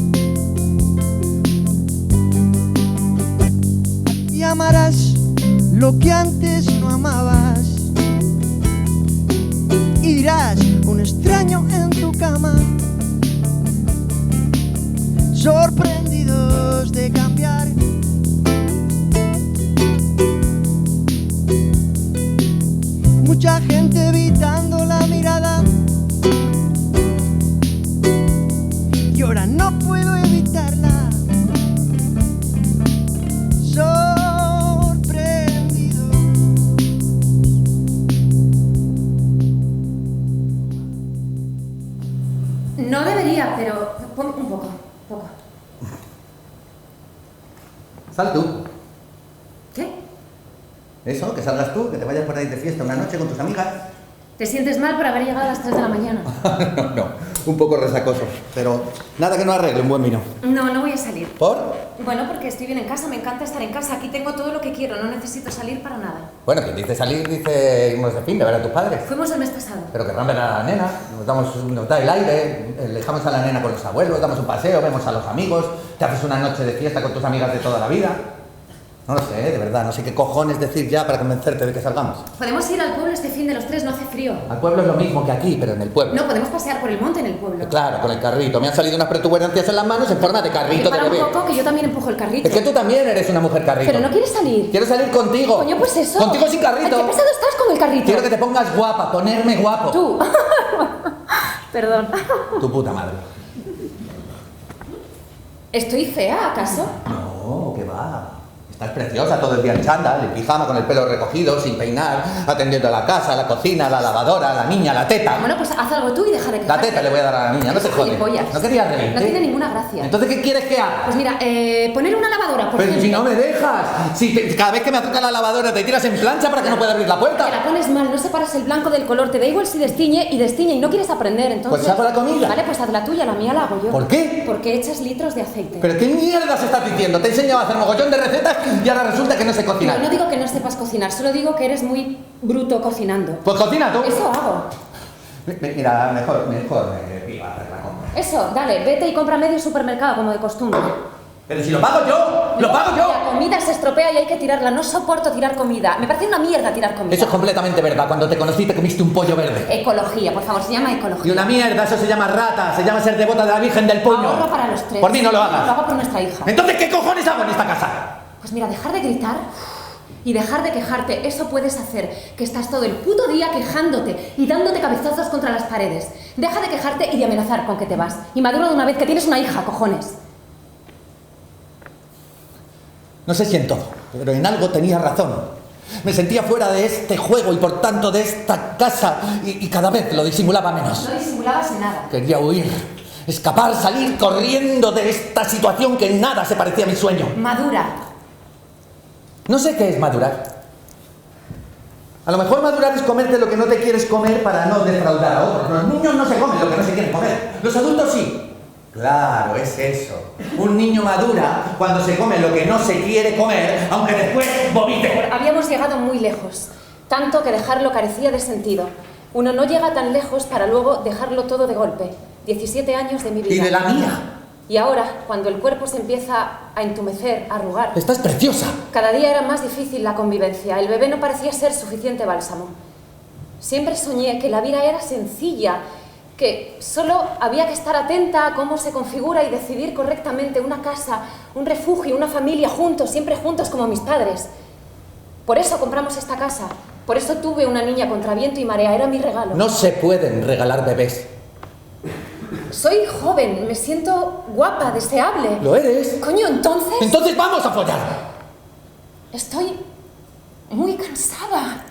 Y amarás lo que antes no amabas. Y dirás, un extraño en tu cama. Sorprendidos de cambiar. Mucha gente evitando la mirada. Y ahora no puedo evitarla. Sorprendido.
No debería, pero un poco.
Sal tú.
¿Qué?
Eso, que salgas tú, que te vayas por ahí de fiesta una noche con tus amigas.
¿Te sientes mal por haber llegado a las 3 de la mañana?
No, un poco resacoso, pero nada que no arregle un buen vino.
No voy a salir.
¿Por?
Bueno, porque estoy bien en casa, me encanta estar en casa. Aquí tengo todo lo que quiero, no necesito salir para nada.
Bueno, quien dice salir, dice irnos de fin, de ver a tus padres.
Fuimos el mes pasado.
Pero querrán ver a la nena, nos da el aire, dejamos a la nena con los abuelos, damos un paseo, vemos a los amigos, te haces una noche de fiesta con tus amigas de toda la vida. No lo sé, de verdad, no sé qué cojones decir ya para convencerte de que salgamos.
Podemos ir al pueblo este fin de los 3, no hace frío.
Al pueblo es lo mismo que aquí, pero en el pueblo.
No, podemos pasear por el monte en el pueblo.
Claro, con el carrito. Me han salido unas protuberancias en las manos en forma de carrito de
Para un
bebé.
poco, que yo también empujo el carrito.
Es que tú también eres una mujer carrito.
Pero no quieres salir.
Quiero salir contigo.
Coño, pues eso.
Contigo sin carrito.
Ay, qué pesado estás con el carrito.
Quiero que te pongas guapa, ponerme guapo.
Tú. Perdón.
Tu puta madre.
¿Estoy fea, acaso?
No, ¿qué va? Estás preciosa todo el día en chándal, en pijama, con el pelo recogido, sin peinar, atendiendo a la casa, la cocina, la lavadora, la niña, la teta.
Bueno, pues haz algo tú y deja de
La
quejarte.
teta le voy a dar a la niña, no te jodes.
Gilipollas.
No querías reírte.
No tiene ninguna gracia.
Entonces, ¿qué quieres que haga?
Pues mira, poner una lavadora, por
Pero
ejemplo.
si no me dejas. Cada vez que me acerca la lavadora te tiras en plancha para que no pueda abrir la
Te
puerta.
la pones mal, no separas el blanco del color, te da igual si destiñe y no quieres aprender, entonces...
Pues hago la comida.
Vale, pues haz la tuya, la mía la hago yo.
¿Por qué?
Porque echas litros de aceite.
¿Pero qué mierdas estás diciendo? Te he enseñado a hacer mogollón de recetas y ahora resulta que no sé cocinar.
No digo que no sepas cocinar, solo digo que eres muy bruto cocinando.
Pues cocina tú.
Eso hago.
Mira, mejor me pido hacer la compra.
Eso, dale, vete y compra medio supermercado como de costumbre.
Pero si lo pago yo. ¡Lo pago yo!
La comida se estropea y hay que tirarla. No soporto tirar comida. Me parece una mierda tirar comida.
Eso es completamente verdad. Cuando te conocí te comiste un pollo verde.
Ecología, por favor, se llama ecología.
Y una mierda, eso se llama rata, se llama ser devota de la Virgen del Puño.
Ahorro para los tres.
Por mí no lo hagas.
Lo hago por nuestra hija.
Entonces, ¿qué cojones hago en esta casa?
Pues mira, dejar de gritar y dejar de quejarte, eso puedes hacer, que estás todo el puto día quejándote y dándote cabezazos contra las paredes. Deja de quejarte y de amenazar con que te vas. Y madura de una vez, que tienes una hija, cojones.
No sé si en todo, pero en algo tenía razón. Me sentía fuera de este juego y por tanto de esta casa y cada vez lo disimulaba menos.
No disimulabas nada.
Quería huir, escapar, salir corriendo de esta situación que en nada se parecía a mi sueño.
Madura.
No sé qué es madurar. A lo mejor madurar es comerte lo que no te quieres comer para no defraudar a otros. Los niños no se comen lo que no se quieren comer. Los adultos sí. Claro, es eso. Un niño madura cuando se come lo que no se quiere comer, aunque después vomite.
Habíamos llegado muy lejos, tanto que dejarlo carecía de sentido. Uno no llega tan lejos para luego dejarlo todo de golpe. 17 años de mi vida.
Y de la mía.
Y ahora, cuando el cuerpo se empieza a entumecer, a arrugar...
Estás preciosa.
Cada día era más difícil la convivencia. El bebé no parecía ser suficiente bálsamo. Siempre soñé que la vida era sencilla, que solo había que estar atenta a cómo se configura y decidir correctamente una casa, un refugio, una familia juntos, siempre juntos como mis padres. Por eso compramos esta casa. Por eso tuve una niña contra viento y marea. Era mi regalo.
No se pueden regalar bebés.
Soy joven, me siento guapa, deseable.
¿Lo eres?
Coño, entonces...
Entonces vamos a follar.
Estoy muy cansada.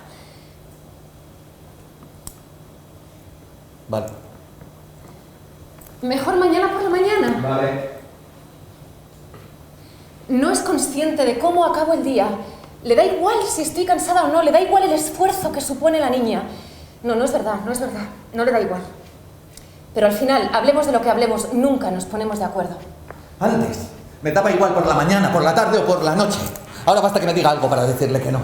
Vale.
Mejor mañana por la mañana.
Vale.
No es consciente de cómo acabo el día. Le da igual si estoy cansada o no, le da igual el esfuerzo que supone la niña. No, no es verdad, no es verdad. No le da igual. Pero al final, hablemos de lo que hablemos, nunca nos ponemos de acuerdo.
Antes me daba igual por la mañana, por la tarde o por la noche. Ahora basta que me diga algo para decirle que no.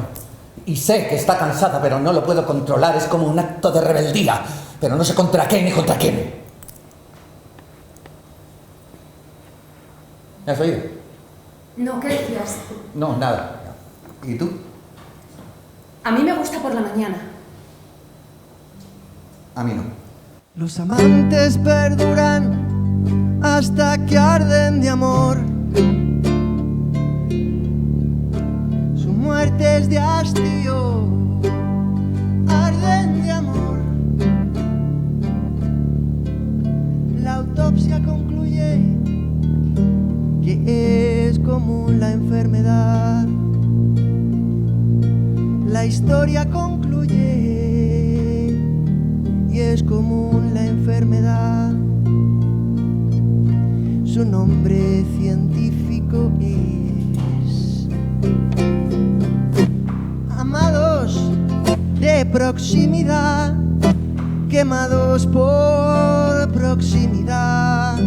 Y sé que está cansada, pero no lo puedo controlar. Es como un acto de rebeldía. Pero no sé contra qué ni contra quién. ¿Me has oído?
No, ¿qué decías?
No, nada. ¿Y tú?
A mí me gusta por la mañana.
A mí no.
Los amantes perduran hasta que arden de amor. Su muerte es de hastío, arden de amor. La autopsia concluye que es común la enfermedad. La historia concluye y es común la enfermedad. Su nombre científico es amados de proximidad, quemados por proximidad,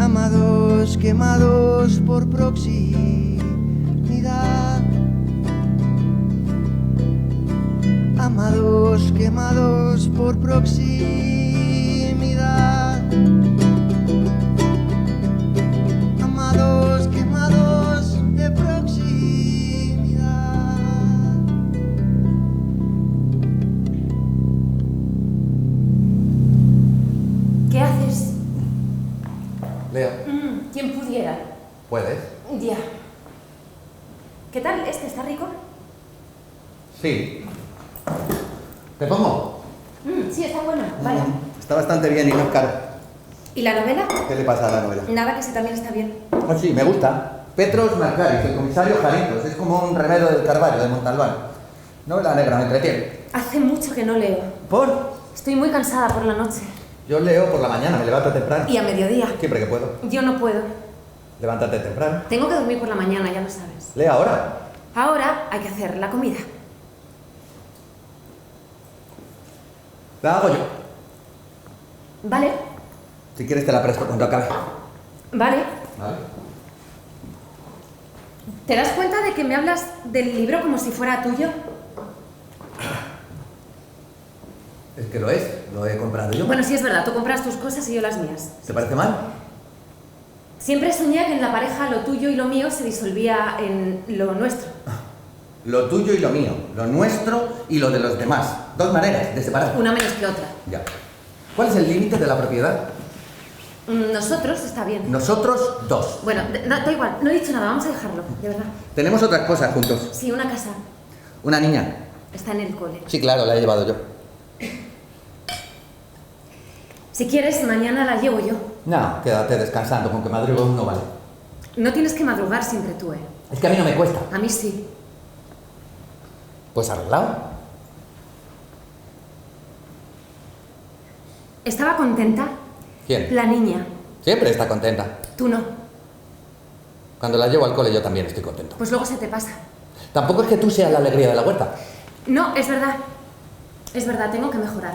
amados quemados por proximidad, amados quemados por proximidad, amados quemados de proximidad.
¿Qué haces?
Leo.
¿Quién pudiera?
¿Puedes?
Ya. ¿Qué tal? ¿Está rico?
Sí. ¿Te pongo?
Sí, está bueno. Vale.
Está bastante bien y no es caro.
¿Y la novela?
¿Qué le pasa a la novela?
Nada, que sí también está bien.
Ah, sí, me gusta. Petros Marcaris, el comisario Jaritos. Es como un remedio del Carvalho, de Montalbán. Novela negra, me entretiene.
Hace mucho que no leo.
¿Por?
Estoy muy cansada por la noche.
Yo leo por la mañana, me levanto temprano.
Y a mediodía.
Siempre que puedo.
Yo no puedo.
Levántate temprano.
Tengo que dormir por la mañana, ya lo sabes.
Lee ahora.
Ahora hay que hacer la comida.
La hago yo.
¿Vale?
Si quieres te la presto cuando acabe.
Vale.
¿Vale?
¿Te das cuenta de que me hablas del libro como si fuera tuyo?
Es que lo es. Lo he comprado yo.
Bueno, sí es verdad, tú compras tus cosas y yo las mías.
¿Te parece mal?
Siempre soñé que en la pareja lo tuyo y lo mío se disolvía en lo nuestro.
Lo tuyo y lo mío, lo nuestro y lo de los demás. Dos maneras de separar.
Una menos que otra.
Ya. ¿Cuál es el límite de la propiedad?
Nosotros está bien.
Nosotros dos.
Bueno, da igual, no he dicho nada, vamos a dejarlo, de verdad.
Tenemos otras cosas juntos.
Sí, una casa.
Una niña.
Está en el cole.
Sí, claro, la he llevado yo.
Si quieres, mañana la llevo yo.
No, quédate descansando, con que madrugo no vale.
No tienes que madrugar siempre tú, ¿eh?
Es que a mí no me cuesta.
A mí sí.
Pues arreglado.
¿Estaba contenta?
¿Quién?
La niña.
Siempre está contenta.
Tú no.
Cuando la llevo al cole yo también estoy contento.
Pues luego se te pasa.
Tampoco es que tú seas la alegría de la huerta.
No, es verdad. Es verdad, tengo que mejorar.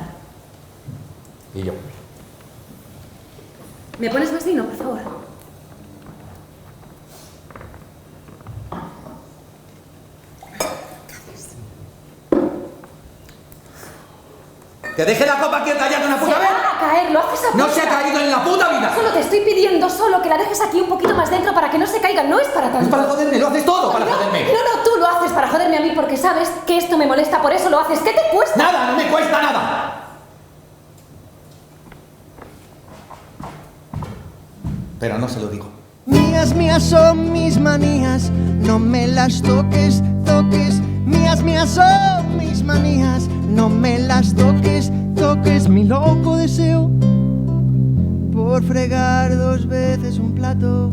Y yo.
¿Me pones más vino, por favor?
¡Que deje la copa quieta ya de una puta vez!
Se va a caer, lo haces a
¡No se ha caído en la puta vida!
Solo te estoy pidiendo que la dejes aquí un poquito más dentro para que no se caiga. No es para tanto.
Es para joderme, lo haces todo para joderme.
No, tú lo haces para joderme a mí porque sabes que esto me molesta, por eso lo haces. ¿Qué te cuesta?
¡Nada! ¡No me cuesta nada! Pero no se lo digo.
Mías son mis manías, no me las toques, toques. Mías son mis manías, no me las toques, toques. Mi loco deseo por fregar 2 veces un plato,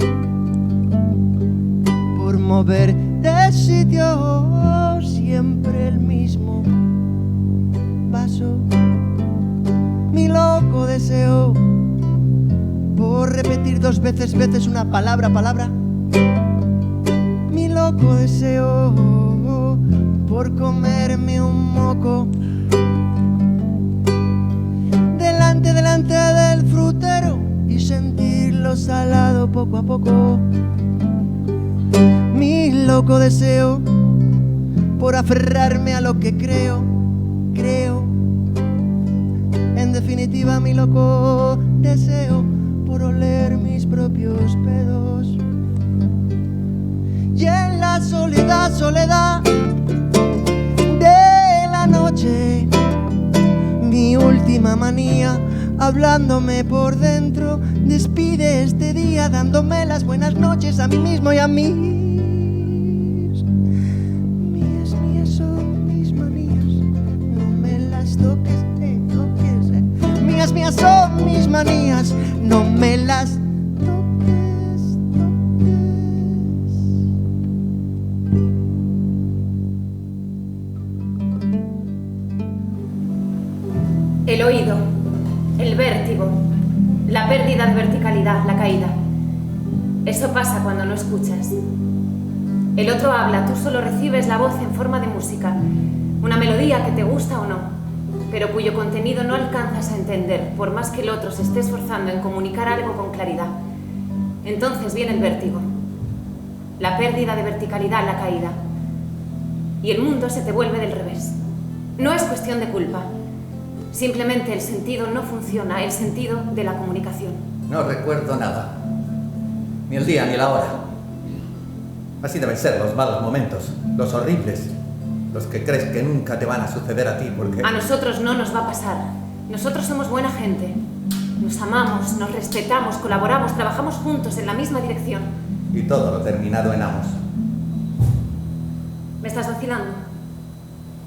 por mover de sitio siempre el mismo vaso. Mi loco deseo por repetir 2 veces una palabra. Mi loco deseo por comerme un moco delante del frutero y sentirlo salado poco a poco. Mi loco deseo por aferrarme a lo que creo. En definitiva, mi loco deseo por oler mis propios pedos. Y en la soledad de la noche, mi última manía, hablándome por dentro, despide este día dándome las buenas noches a mí mismo y a mí. Mías son mis manías, no me las toques, toques. Mías son mis manías, no me las toques.
El oído, el vértigo, la pérdida de verticalidad, la caída. Eso pasa cuando no escuchas. El otro habla, tú solo recibes la voz en forma de música, una melodía que te gusta o no, pero cuyo contenido no alcanzas a entender, por más que el otro se esté esforzando en comunicar algo con claridad. Entonces viene el vértigo, la pérdida de verticalidad, la caída. Y el mundo se te vuelve del revés. No es cuestión de culpa. Simplemente el sentido no funciona, el sentido de la comunicación.
No recuerdo nada. Ni el día ni la hora. Así deben ser los malos momentos, los horribles, los que crees que nunca te van a suceder a ti porque...
A nosotros no nos va a pasar. Nosotros somos buena gente. Nos amamos, nos respetamos, colaboramos, trabajamos juntos en la misma dirección.
Y todo lo terminado en amos.
¿Me estás vacilando?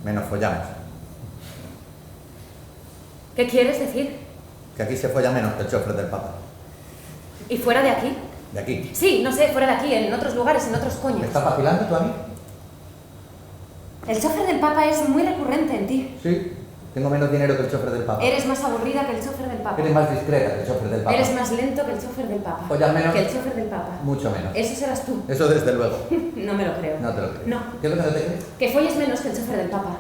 Menos follamos.
¿Qué quieres decir?
Que aquí se folla menos que el chofer del Papa.
¿Y fuera de aquí?
De aquí.
Sí, no sé, fuera de aquí, en otros lugares, en otros coños.
¿Me estás vacilando tú a mí?
El chofer del Papa es muy recurrente en ti.
Sí. Tengo menos dinero que el chofer del Papa.
Eres más aburrida que el chofer del Papa.
Eres más discreta que el chofer del Papa.
Eres más lento que el chofer del Papa.
Follas menos
que el chofer del Papa.
Mucho menos.
Eso serás tú.
Eso desde luego.
No me lo creo.
No te lo creo.
No.
¿Qué es lo que no te crees?
Que folles menos que el chofer del Papa.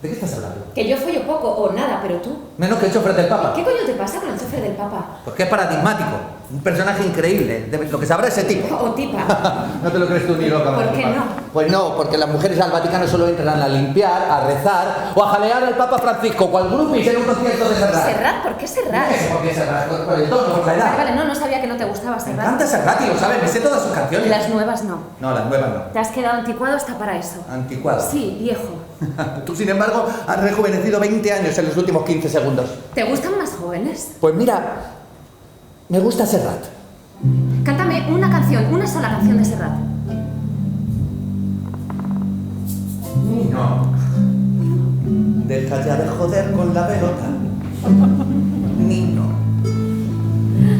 ¿De qué estás hablando?
Que yo follo poco o nada, pero tú.
Menos que el chofer del Papa.
¿Qué coño te pasa con el chofer del Papa?
Porque es paradigmático. Un personaje increíble, lo que sabrá ese tipo.
O tipa.
No te lo crees tú ni loca.
¿Por qué no?
Pues no, porque las mujeres al Vaticano solo entran a limpiar, a rezar o a jalear al Papa Francisco, cual groupies en un concierto de Serrat.
¿Serrat? ¿Por qué Serrat?
¿Por qué Serrat? Por el tono, por la edad.
Vale, no sabía que no te gustaba
Me
Serrat.
encanta Serrat y lo sabes, me sé todas sus canciones.
Las nuevas no.
No, las nuevas no.
Te has quedado anticuado hasta para eso.
Anticuado.
Sí, viejo.
Tú, sin embargo, has rejuvenecido 20 años en los últimos 15 segundos.
¿Te gustan más jóvenes?
Pues mira, me gusta Serrat.
Cántame una canción, una sola canción de Serrat.
Niño, deja ya de joder con la pelota. Niño,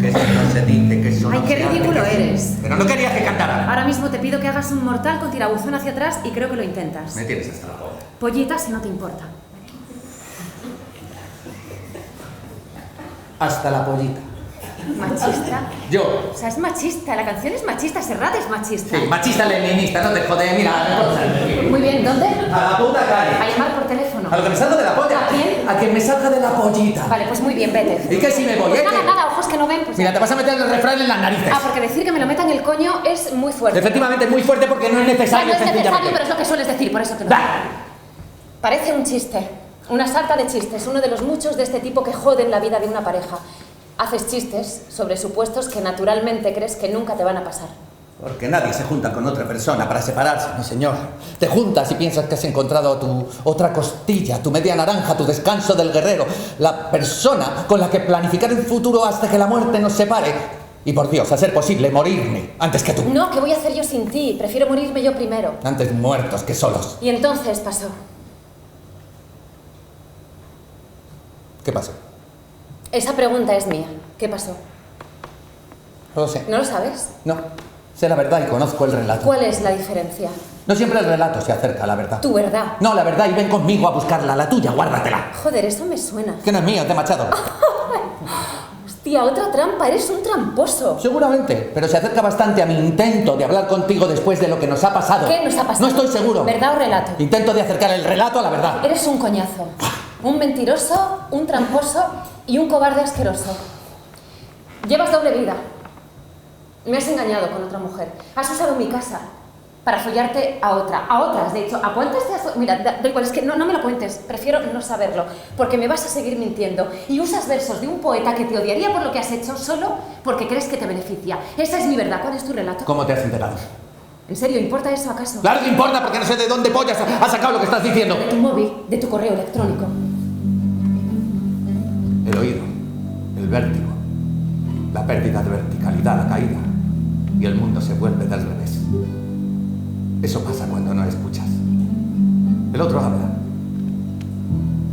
que eso no se dice, que eso
Ay,
no
qué
se hace,
ridículo
que-
eres.
Pero no querías que cantara.
Ahora mismo te pido que hagas un mortal con tirabuzón hacia atrás y creo que lo intentas.
Me tienes hasta la polla.
Pollita, si no te importa.
Hasta la pollita.
¿Machista?
Yo.
O sea, es machista, la canción es machista, Serrat es machista.
Sí, machista leninista, no te jode, mira,
Muy bien, ¿dónde?
a la puta
A
calle.
llamar por teléfono.
A lo que me salga de la polla.
¿A quién?
A quien me salga de la pollita.
Vale, pues muy bien, vete.
¿Y qué si me voy,
Pues
eh?
nada, nada, ojos que no ven, pues
Mira,
ya.
te vas a meter el refrán en las narices.
Ah, porque decir que me lo meta en el coño es muy fuerte.
Efectivamente, es muy fuerte porque no es
Ya,
necesario.
no es necesario,
sencillamente.
pero es lo que sueles decir, por eso te lo
Da.
digo. Parece un chiste, una sarta de chistes, uno de los muchos de este tipo que joden la vida de una pareja. Haces chistes sobre supuestos que naturalmente crees que nunca te van a pasar.
Porque nadie se junta con otra persona para separarse, mi señor. Te juntas y piensas que has encontrado tu otra costilla, tu media naranja, tu descanso del guerrero, la persona con la que planificar el futuro hasta que la muerte nos separe. Y por Dios, a ser posible, morirme antes que tú.
No, ¿qué voy a hacer yo sin ti? Prefiero morirme yo primero.
Antes muertos que solos.
Y entonces pasó.
¿Qué pasó?
Esa pregunta es mía. ¿Qué pasó?
No lo sé.
¿No lo sabes?
No. Sé la verdad y conozco el relato.
¿Cuál es la diferencia?
No siempre el relato se acerca a la verdad.
Tu verdad.
No, la verdad, y ven conmigo a buscarla, la tuya, guárdatela.
Joder, eso me suena.
Que no es mío, te he machado.
Hostia, otra trampa, eres un tramposo.
Seguramente, pero se acerca bastante a mi intento de hablar contigo después de lo que nos ha pasado.
¿Qué nos ha pasado?
No estoy seguro.
¿Verdad o relato?
Intento de acercar el relato a la verdad.
Eres un coñazo, un mentiroso, un tramposo y un cobarde asqueroso. Llevas doble vida. Me has engañado con otra mujer. Has usado mi casa para follarte a otra. A otras, de hecho. ¿A cuántas te has... Mira, da igual, es que no me lo cuentes. Prefiero no saberlo, porque me vas a seguir mintiendo. Y usas versos de un poeta que te odiaría por lo que has hecho solo porque crees que te beneficia. Esa es mi verdad. ¿Cuál es tu relato?
¿Cómo te has enterado?
¿En serio? ¿Importa eso acaso?
Claro que importa, porque no sé de dónde pollas has sacado lo que estás diciendo.
De tu móvil, de tu correo electrónico.
El oído, el vértigo, la pérdida de verticalidad, la caída, y el mundo se vuelve del revés. Eso pasa cuando no escuchas. El otro habla.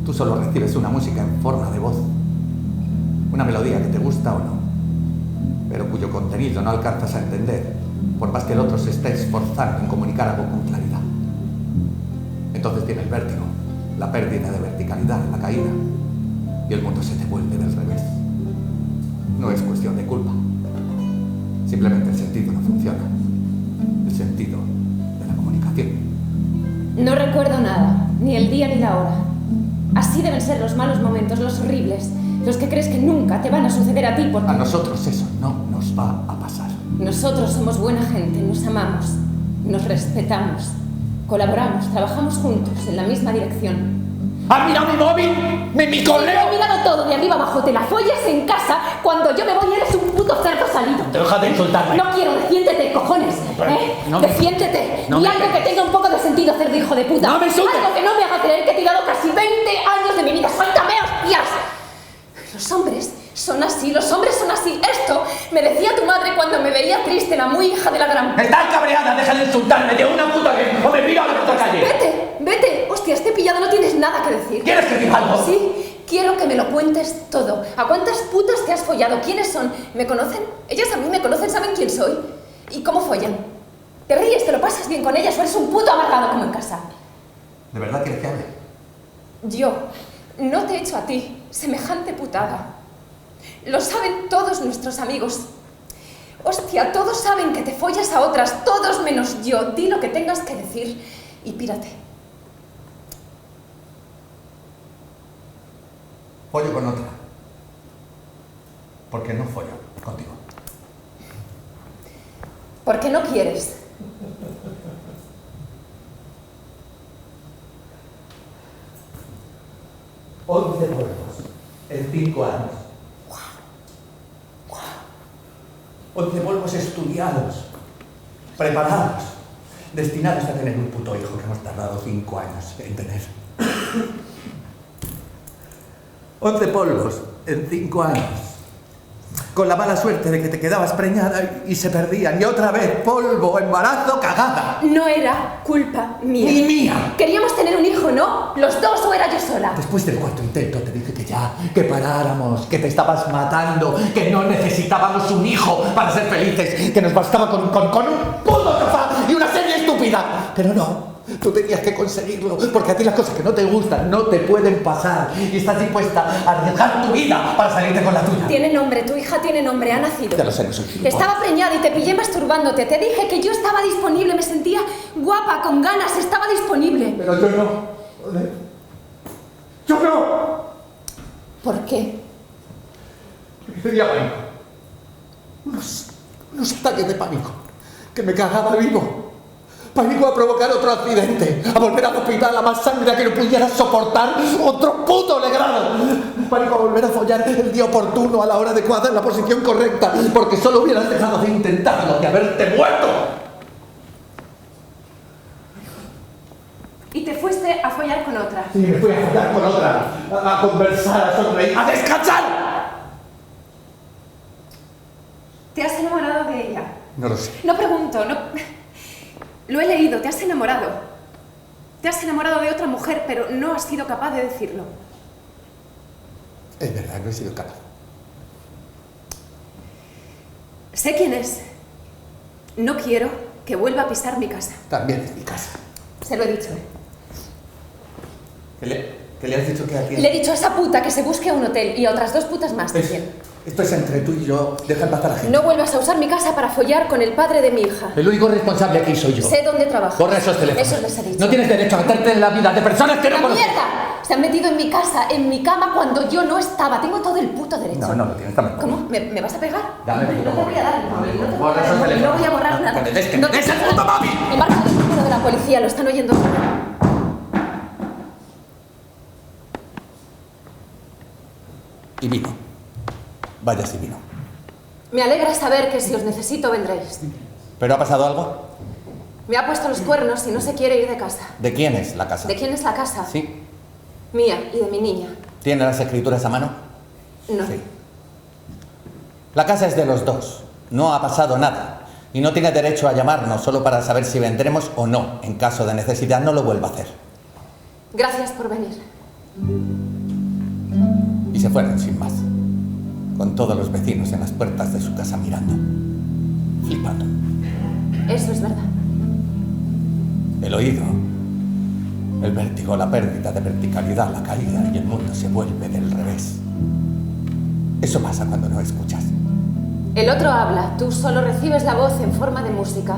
Tú solo recibes una música en forma de voz, una melodía que te gusta o no, pero cuyo contenido no alcanzas a entender, por más que el otro se esté esforzando en comunicar algo con claridad. Entonces viene el vértigo, la pérdida de verticalidad, la caída, y el mundo se te vuelve del revés. No es cuestión de culpa. Simplemente el sentido no funciona. El sentido de la comunicación.
No recuerdo nada, ni el día ni la hora. Así deben ser los malos momentos, los horribles, los que crees que nunca te van a suceder a ti porque...
A nosotros eso no nos va a pasar.
Nosotros somos buena gente, nos amamos, nos respetamos, colaboramos, trabajamos juntos en la misma dirección.
¿Has mirado mi móvil? ¿Mi
Lo
correo?
he mirado todo de arriba abajo, te la follas en casa, cuando yo me voy eres un puto cerdo salido.
Deja de insultarme.
No quiero, defiéndete, cojones,
No me-
defiéndete.
no
y
me
algo
pegues.
que tenga un poco de sentido, cerdo hijo de puta.
No me insultes.
Algo que no me haga creer que he tirado casi 20 años de mi vida. ¡Suéltame, hostias! Los hombres son así, los hombres son así. Esto me decía tu madre cuando me veía triste, la muy hija de la gran...
Estás cabreada, deja de insultarme de una puta vez o me pido a la puta calle.
Vete, vete. Hostias, te he pillado, no tienes nada que decir.
¿Quieres que diga algo?
Sí, quiero que me lo cuentes todo. ¿A cuántas putas te has follado? ¿Quiénes son? ¿Me conocen? Ellas a mí me conocen, ¿saben quién soy? ¿Y cómo follan? ¿Te ríes, te lo pasas bien con ellas o eres un puto amargado como en casa?
¿De verdad quieres que hable?
Yo no te he hecho a ti semejante putada. Lo saben todos nuestros amigos. Hostia, todos saben que te follas a otras, todos menos yo. Di lo que tengas que decir y pírate.
Follo con otra. Porque no follo contigo.
¿Por qué no quieres?
Once polvos en 5 años. 11 polvos estudiados, preparados, destinados a tener un puto hijo que hemos tardado 5 años en tener. 11 polvos en 5 años. Con la mala suerte de que te quedabas preñada y se perdían. Y otra vez, polvo, embarazo, cagada.
No era culpa mía.
Ni mía.
Queríamos tener un hijo, ¿no? ¿Los dos o era yo sola?
Después del 4º intento te dije que ya, que paráramos, que te estabas matando, que no necesitábamos un hijo para ser felices, que nos bastaba con un puto sofá y una serie estúpida. Pero no. Tú tenías que conseguirlo, porque a ti las cosas que no te gustan no te pueden pasar y estás dispuesta a arriesgar tu vida para salirte con la tuya.
Tiene nombre, tu hija tiene nombre, ha nacido.
Ya lo sé, no soy gilipollas.
Estaba preñada y te pillé masturbándote. Te dije que yo estaba disponible, me sentía guapa, con ganas, estaba disponible.
Pero yo no. ¿Vale? ¡Yo no!
¿Por qué?
Tenía pánico. Unos ataques de pánico que me cagaba vivo. Pánico a provocar otro accidente, a volver al hospital a más sangre, a que no pudiera soportar otro puto legrado. Pánico a volver a follar el día oportuno, a la hora adecuada, en la posición correcta, porque solo hubieras dejado de intentarlo, de haberte muerto.
Y te fuiste a follar con otra.
Sí, me fui a follar con otra, a conversar, a sonreír, a descansar.
¿Te has enamorado de ella?
No lo sé.
No pregunto, no... Lo he leído, te has enamorado. Te has enamorado de otra mujer, pero no has sido capaz de decirlo.
Es verdad, no he sido capaz.
Sé quién es. No quiero que vuelva a pisar mi casa.
También es mi casa.
Se lo he dicho.
¿Qué le has dicho que aquí?
Le he dicho a esa puta que se busque un hotel y a otras 2 putas más también.
Esto es entre tú y yo. Deja en paz a la gente.
No vuelvas a usar mi casa para follar con el padre de mi hija.
El único responsable aquí soy yo.
Sé dónde trabajas.
Borra esos teléfonos.
Eso les he dicho.
No tienes derecho a meterte en la vida de personas que no
¡La
conoces.
mierda! Se han metido en mi casa, en mi cama, cuando yo no estaba. Tengo todo el puto derecho.
No lo tienes también.
¿Cómo? ¿Me vas a pegar?
Dame el puto
No te voy a dar el móvil. No te voy a
Borra
dar
esos
el móvil.
teléfonos.
No voy a borrar nada.
Que me des, que
No
me des el puto móvil.
Y marca el número de la policía, lo están oyendo.
Y vino. Vaya si vino.
Me alegra saber que si os necesito vendréis.
¿Pero ha pasado algo?
Me ha puesto los cuernos y no se quiere ir de casa.
¿De quién es la casa?
¿De quién es la casa?
Sí.
Mía y de mi niña.
¿Tiene las escrituras a mano?
No.
Sí. La casa es de los dos. No ha pasado nada. Y no tiene derecho a llamarnos solo para saber si vendremos o no. En caso de necesidad no lo vuelva a hacer.
Gracias por venir.
Y se fueron sin más. Con todos los vecinos en las puertas de su casa mirando. Flipando.
Eso es verdad.
El oído, el vértigo, la pérdida de verticalidad, la caída y el mundo se vuelve del revés. Eso pasa cuando no escuchas.
El otro habla, tú solo recibes la voz en forma de música.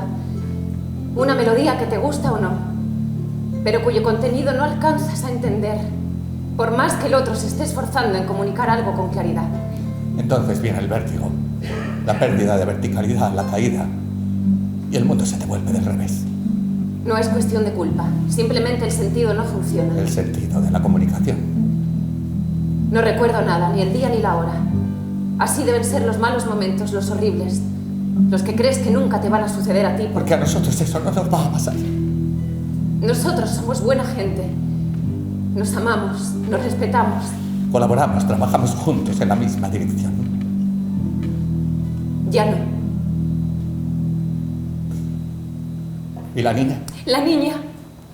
Una melodía que te gusta o no, pero cuyo contenido no alcanzas a entender, por más que el otro se esté esforzando en comunicar algo con claridad.
Entonces viene el vértigo, la pérdida de verticalidad, la caída, y el mundo se te vuelve del revés.
No es cuestión de culpa, simplemente el sentido no funciona.
El sentido de la comunicación.
No recuerdo nada, ni el día ni la hora. Así deben ser los malos momentos, los horribles, los que crees que nunca te van a suceder a ti.
Porque a nosotros eso no nos va a pasar.
Nosotros somos buena gente. Nos amamos, nos respetamos.
Colaboramos, trabajamos juntos en la misma dirección.
Ya no.
¿Y la niña?
La niña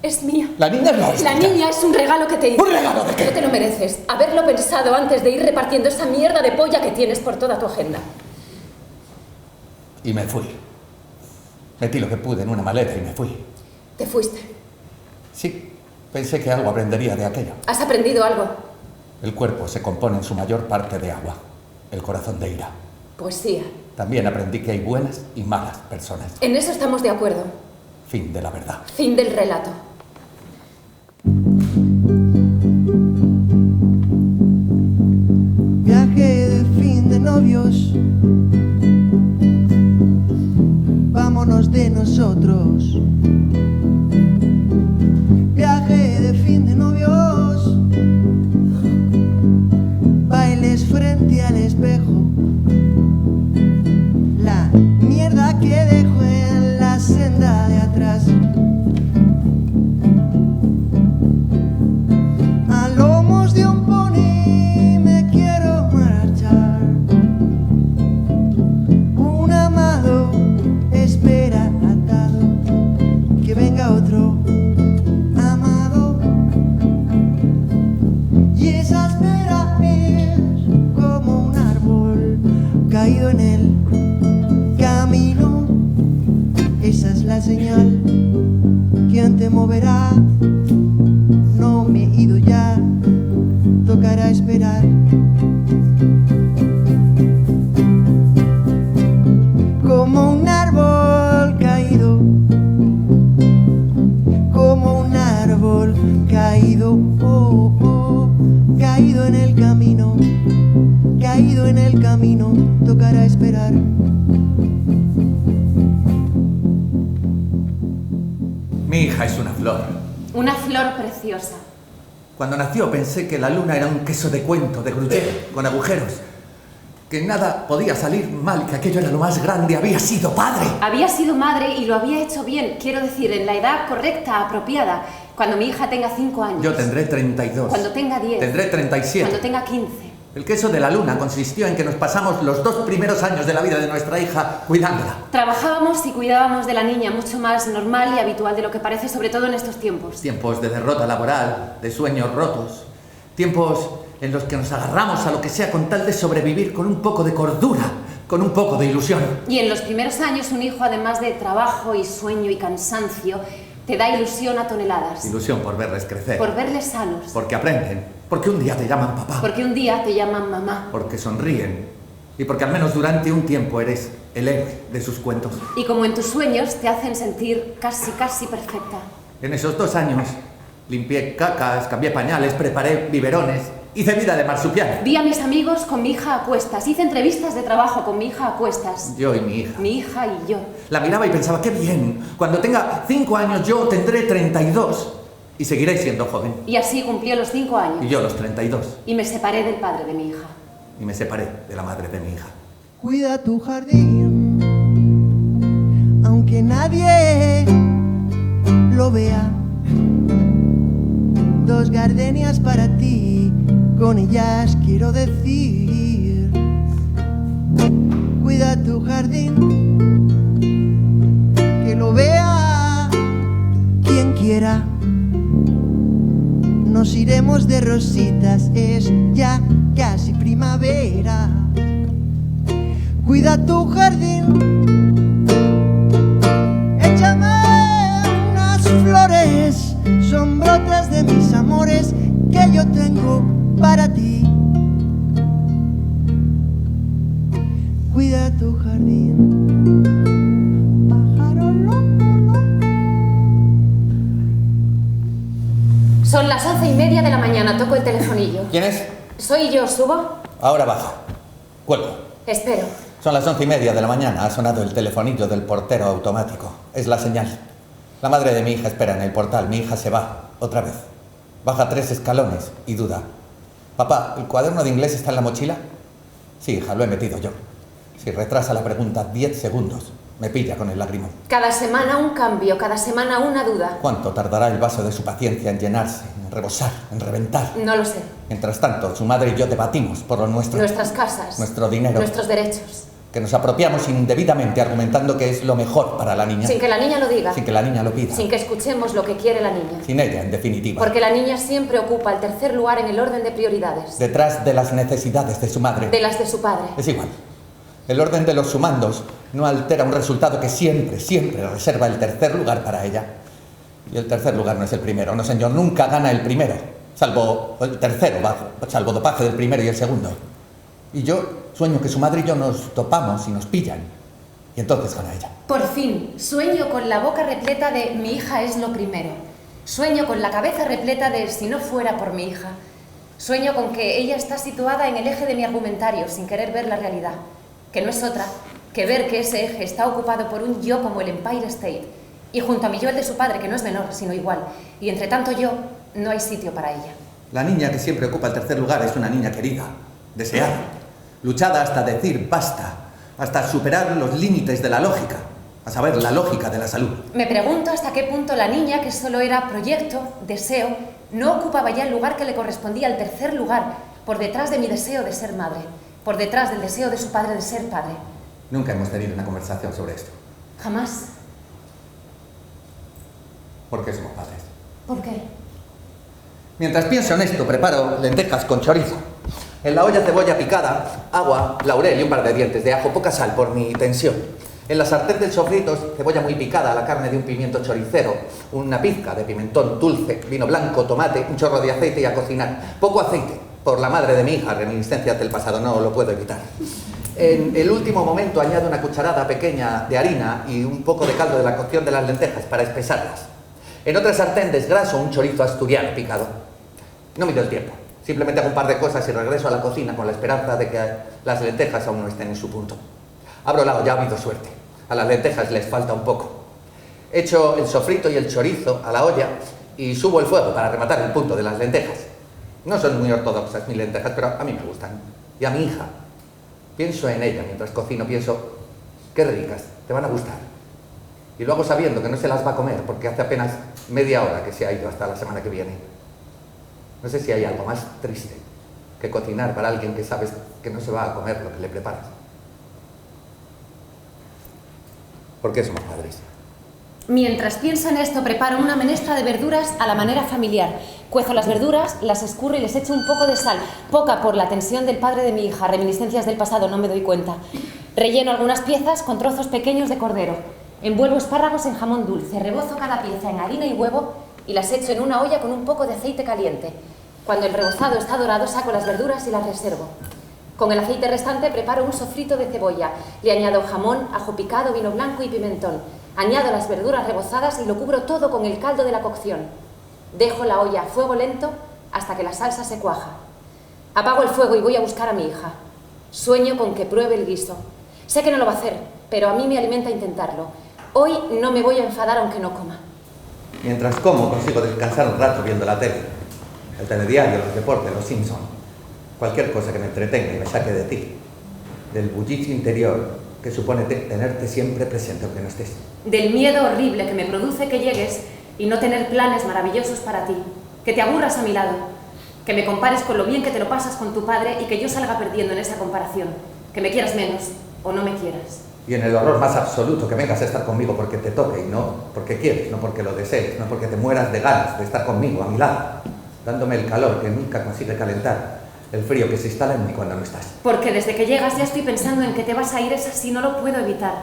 es mía.
La niña no es
La
tuya.
niña es un regalo que te hice.
¿Un regalo de qué?
No te lo mereces. Haberlo pensado antes de ir repartiendo esa mierda de polla que tienes por toda tu agenda.
Y me fui. Metí lo que pude en una maleta y me fui.
Te fuiste.
Sí, pensé que algo aprendería de aquello.
¿Has aprendido algo?
El cuerpo se compone en su mayor parte de agua. El corazón de ira.
Poesía.
También aprendí que hay buenas y malas personas.
En eso estamos de acuerdo.
Fin de la verdad.
Fin del relato.
Viaje de fin de novios. Vámonos. olvidémonos de nosotros. Viaje de fin de novios, bailes frente al espejo, la mierda que dejo en la senda de atrás. A lomos de un pony me quiero marchar. Un amado espera atado, que venga otro amado. Y esa espera es como un árbol caído en el camino. Esa es la señal que te moverá. No me he ido ya, tocará esperar. Como un árbol caído, como un árbol caído, oh, oh, caído en el camino, caído en el camino, tocará esperar.
Mi hija es una flor.
Una flor preciosa.
Cuando nació pensé que la luna era un queso de cuento, de Gruyère, con agujeros. Que nada podía salir mal, que aquello era lo más grande. Había sido padre.
Había sido madre y lo había hecho bien, quiero decir, en la edad correcta, apropiada. Cuando mi hija tenga 5 años.
Yo tendré 32.
Cuando tenga 10.
Tendré 37.
Cuando tenga 15.
El queso de la luna consistió en que nos pasamos los 2 primeros años de la vida de nuestra hija cuidándola.
Trabajábamos y cuidábamos de la niña mucho más normal y habitual de lo que parece, sobre todo en estos tiempos.
Tiempos de derrota laboral, de sueños rotos. Tiempos en los que nos agarramos a lo que sea con tal de sobrevivir con un poco de cordura, con un poco de ilusión.
Y en los primeros años un hijo, además de trabajo y sueño y cansancio, te da ilusión a toneladas.
Ilusión por verles crecer.
Por verles sanos.
Porque aprenden. Porque un día te llaman papá.
Porque un día te llaman mamá.
Porque sonríen. Y porque al menos durante un tiempo eres el héroe de sus cuentos.
Y como en tus sueños te hacen sentir casi perfecta.
En esos 2 años limpié cacas, cambié pañales, preparé biberones, hice vida de marsupial.
Vi a mis amigos con mi hija a cuestas, hice entrevistas de trabajo con mi hija a cuestas.
Yo y mi hija.
Mi hija y yo.
La miraba y pensaba, qué bien, cuando tenga 5 años yo tendré 32 y seguiré siendo joven.
Y así cumplió los 5 años.
Y yo los 32.
Y me separé del padre de mi hija.
Y me separé de la madre de mi hija.
Cuida tu jardín, aunque nadie lo vea. 2 gardenias para ti, con ellas quiero decir. Cuida tu jardín, que lo vea quien quiera. Nos iremos de rositas, es ya casi primavera. Cuida tu jardín, échame unas flores, son brotes de mis amores que yo tengo para ti. Cuida tu jardín, pájaro loco, loco.
Son las 11:30 de la mañana, toco el telefonillo.
¿Quién es?
Soy yo, ¿subo?
Ahora baja. Cuelgo.
Espero.
Son las 11:30 de la mañana. Ha sonado el telefonillo del portero automático. Es la señal. La madre de mi hija espera en el portal. Mi hija se va. Otra vez. Baja 3 escalones y duda. Papá, ¿el cuaderno de inglés está en la mochila? Sí, hija, lo he metido yo. Si retrasa la pregunta 10 segundos, me pilla con el lagrimón.
Cada semana un cambio, cada semana una duda.
¿Cuánto tardará el vaso de su paciencia en llenarse, en rebosar, en reventar?
No lo sé.
Mientras tanto, su madre y yo debatimos por lo nuestro.
Nuestras casas.
Nuestro dinero.
Nuestros derechos.
Que nos apropiamos indebidamente argumentando que es lo mejor para la niña.
Sin que la niña lo diga.
Sin que la niña lo pida.
Sin que escuchemos lo que quiere la niña.
Sin ella, en definitiva.
Porque la niña siempre ocupa el tercer lugar en el orden de prioridades.
Detrás de las necesidades de su madre.
De las de su padre.
Es igual. El orden de los sumandos no altera un resultado que siempre reserva el tercer lugar para ella. Y el tercer lugar no es el primero. No, señor, nunca gana el primero. Salvo el tercero, salvo dopaje del primero y el segundo. Y yo sueño que su madre y yo nos topamos y nos pillan. Y entonces gana ella.
Por fin, sueño con la boca repleta de mi hija es lo primero. Sueño con la cabeza repleta de si no fuera por mi hija. Sueño con que ella está situada en el eje de mi argumentario, sin querer ver la realidad. Que no es otra que ver que ese eje está ocupado por un yo como el Empire State, y junto a mi yo el de su padre, que no es menor, sino igual, y entre tanto yo, no hay sitio para ella.
La niña que siempre ocupa el tercer lugar es una niña querida, deseada, luchada hasta decir basta, hasta superar los límites de la lógica, a saber, la lógica de la salud.
Me pregunto hasta qué punto la niña, que solo era proyecto, deseo, no ocupaba ya el lugar que le correspondía al tercer lugar, por detrás de mi deseo de ser madre, por detrás del deseo de su padre de ser padre.
Nunca hemos tenido una conversación sobre esto.
Jamás.
¿Por qué somos padres?
¿Por qué?
Mientras pienso en esto, preparo lentejas con chorizo. En la olla cebolla picada, agua, laurel y un par de dientes de ajo, poca sal por mi tensión. En la sartén del sofrito, cebolla muy picada, la carne de un pimiento choricero, una pizca de pimentón dulce, vino blanco, tomate, un chorro de aceite y a cocinar. Poco aceite, por la madre de mi hija, reminiscencias del pasado, no lo puedo evitar. En el último momento añado una cucharada pequeña de harina y un poco de caldo de la cocción de las lentejas para espesarlas. En otra sartén desgraso un chorizo asturiano picado. No mido el tiempo, simplemente hago un par de cosas y regreso a la cocina con la esperanza de que las lentejas aún no estén en su punto. Abro la olla, ha habido suerte. A las lentejas les falta un poco. Echo el sofrito y el chorizo a la olla y subo el fuego para rematar el punto de las lentejas. No son muy ortodoxas mis lentejas, pero a mí me gustan. Y a mi hija. Pienso en ella mientras cocino, pienso, qué ricas, te van a gustar. Y lo hago sabiendo que no se las va a comer porque hace apenas media hora que se ha ido hasta la semana que viene. No sé si hay algo más triste que cocinar para alguien que sabes que no se va a comer lo que le preparas. ¿Por qué somos padres?
Mientras pienso en esto, preparo una menestra de verduras a la manera familiar. Cuezo las verduras, las escurro y les echo un poco de sal. Poca por la tensión del padre de mi hija, reminiscencias del pasado, no me doy cuenta. Relleno algunas piezas con trozos pequeños de cordero. Envuelvo espárragos en jamón dulce, rebozo cada pieza en harina y huevo y las echo en una olla con un poco de aceite caliente. Cuando el rebozado está dorado, saco las verduras y las reservo. Con el aceite restante preparo un sofrito de cebolla. Le añado jamón, ajo picado, vino blanco y pimentón. Añado las verduras rebozadas y lo cubro todo con el caldo de la cocción. Dejo la olla a fuego lento hasta que la salsa se cuaja. Apago el fuego y voy a buscar a mi hija. Sueño con que pruebe el guiso. Sé que no lo va a hacer, pero a mí me alimenta intentarlo. Hoy no me voy a enfadar aunque no coma.
Mientras como, consigo descansar un rato viendo la tele. El telediario, los deportes, los Simpsons. Cualquier cosa que me entretenga y me saque de ti. Del bullicio interior que supone tenerte siempre presente aunque no estés.
Del miedo horrible que me produce que llegues y no tener planes maravillosos para ti. Que te aburras a mi lado. Que me compares con lo bien que te lo pasas con tu padre y que yo salga perdiendo en esa comparación. Que me quieras menos o no me quieras.
Y en el horror más absoluto que vengas a estar conmigo porque te toque y no porque quieres, no porque lo desees, no porque te mueras de ganas de estar conmigo a mi lado, dándome el calor que nunca consigue calentar, el frío que se instala en mí cuando no estás.
Porque desde que llegas ya estoy pensando en que te vas a ir, es así, no lo puedo evitar.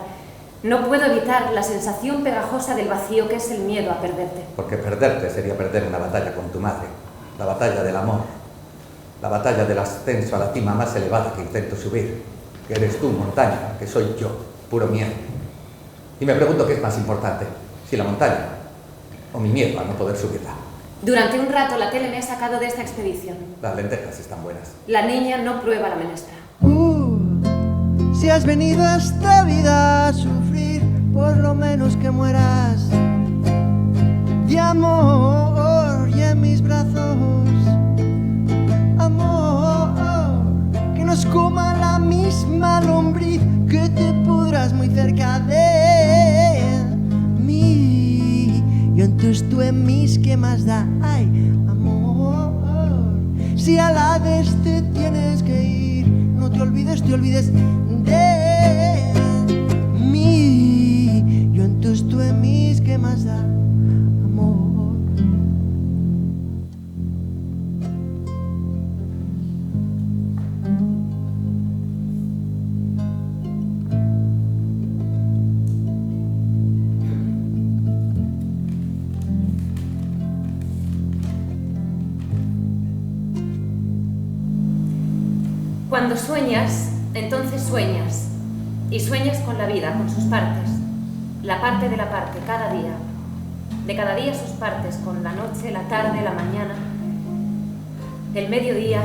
No puedo evitar la sensación pegajosa del vacío que es el miedo a perderte.
Porque perderte sería perder una batalla con tu madre, la batalla del amor, la batalla del ascenso a la cima más elevada que intento subir, que eres tú, montaña, que soy yo, puro miedo. Y me pregunto qué es más importante, si la montaña o mi miedo a no poder subirla.
Durante un rato la tele me ha sacado de esta expedición.
Las lentejas están buenas.
La niña no prueba la menestra.
Si has venido a esta vida a sufrir, por lo menos que mueras de amor y en mis brazos. Amor, que nos coma la misma lombriz, que te pudras muy cerca de mí. Y entonces tú en mis, ¿qué más da? Ay, amor, si a la vez te tienes que ir, no te olvides de mí. Yo entonces tú en mis, ¿qué más da? Amor.
Cuando sueñas, entonces sueñas. Y sueñas con la vida, con sus partes. La parte de la parte, cada día. De cada día sus partes, con la noche, la tarde, la mañana. El mediodía,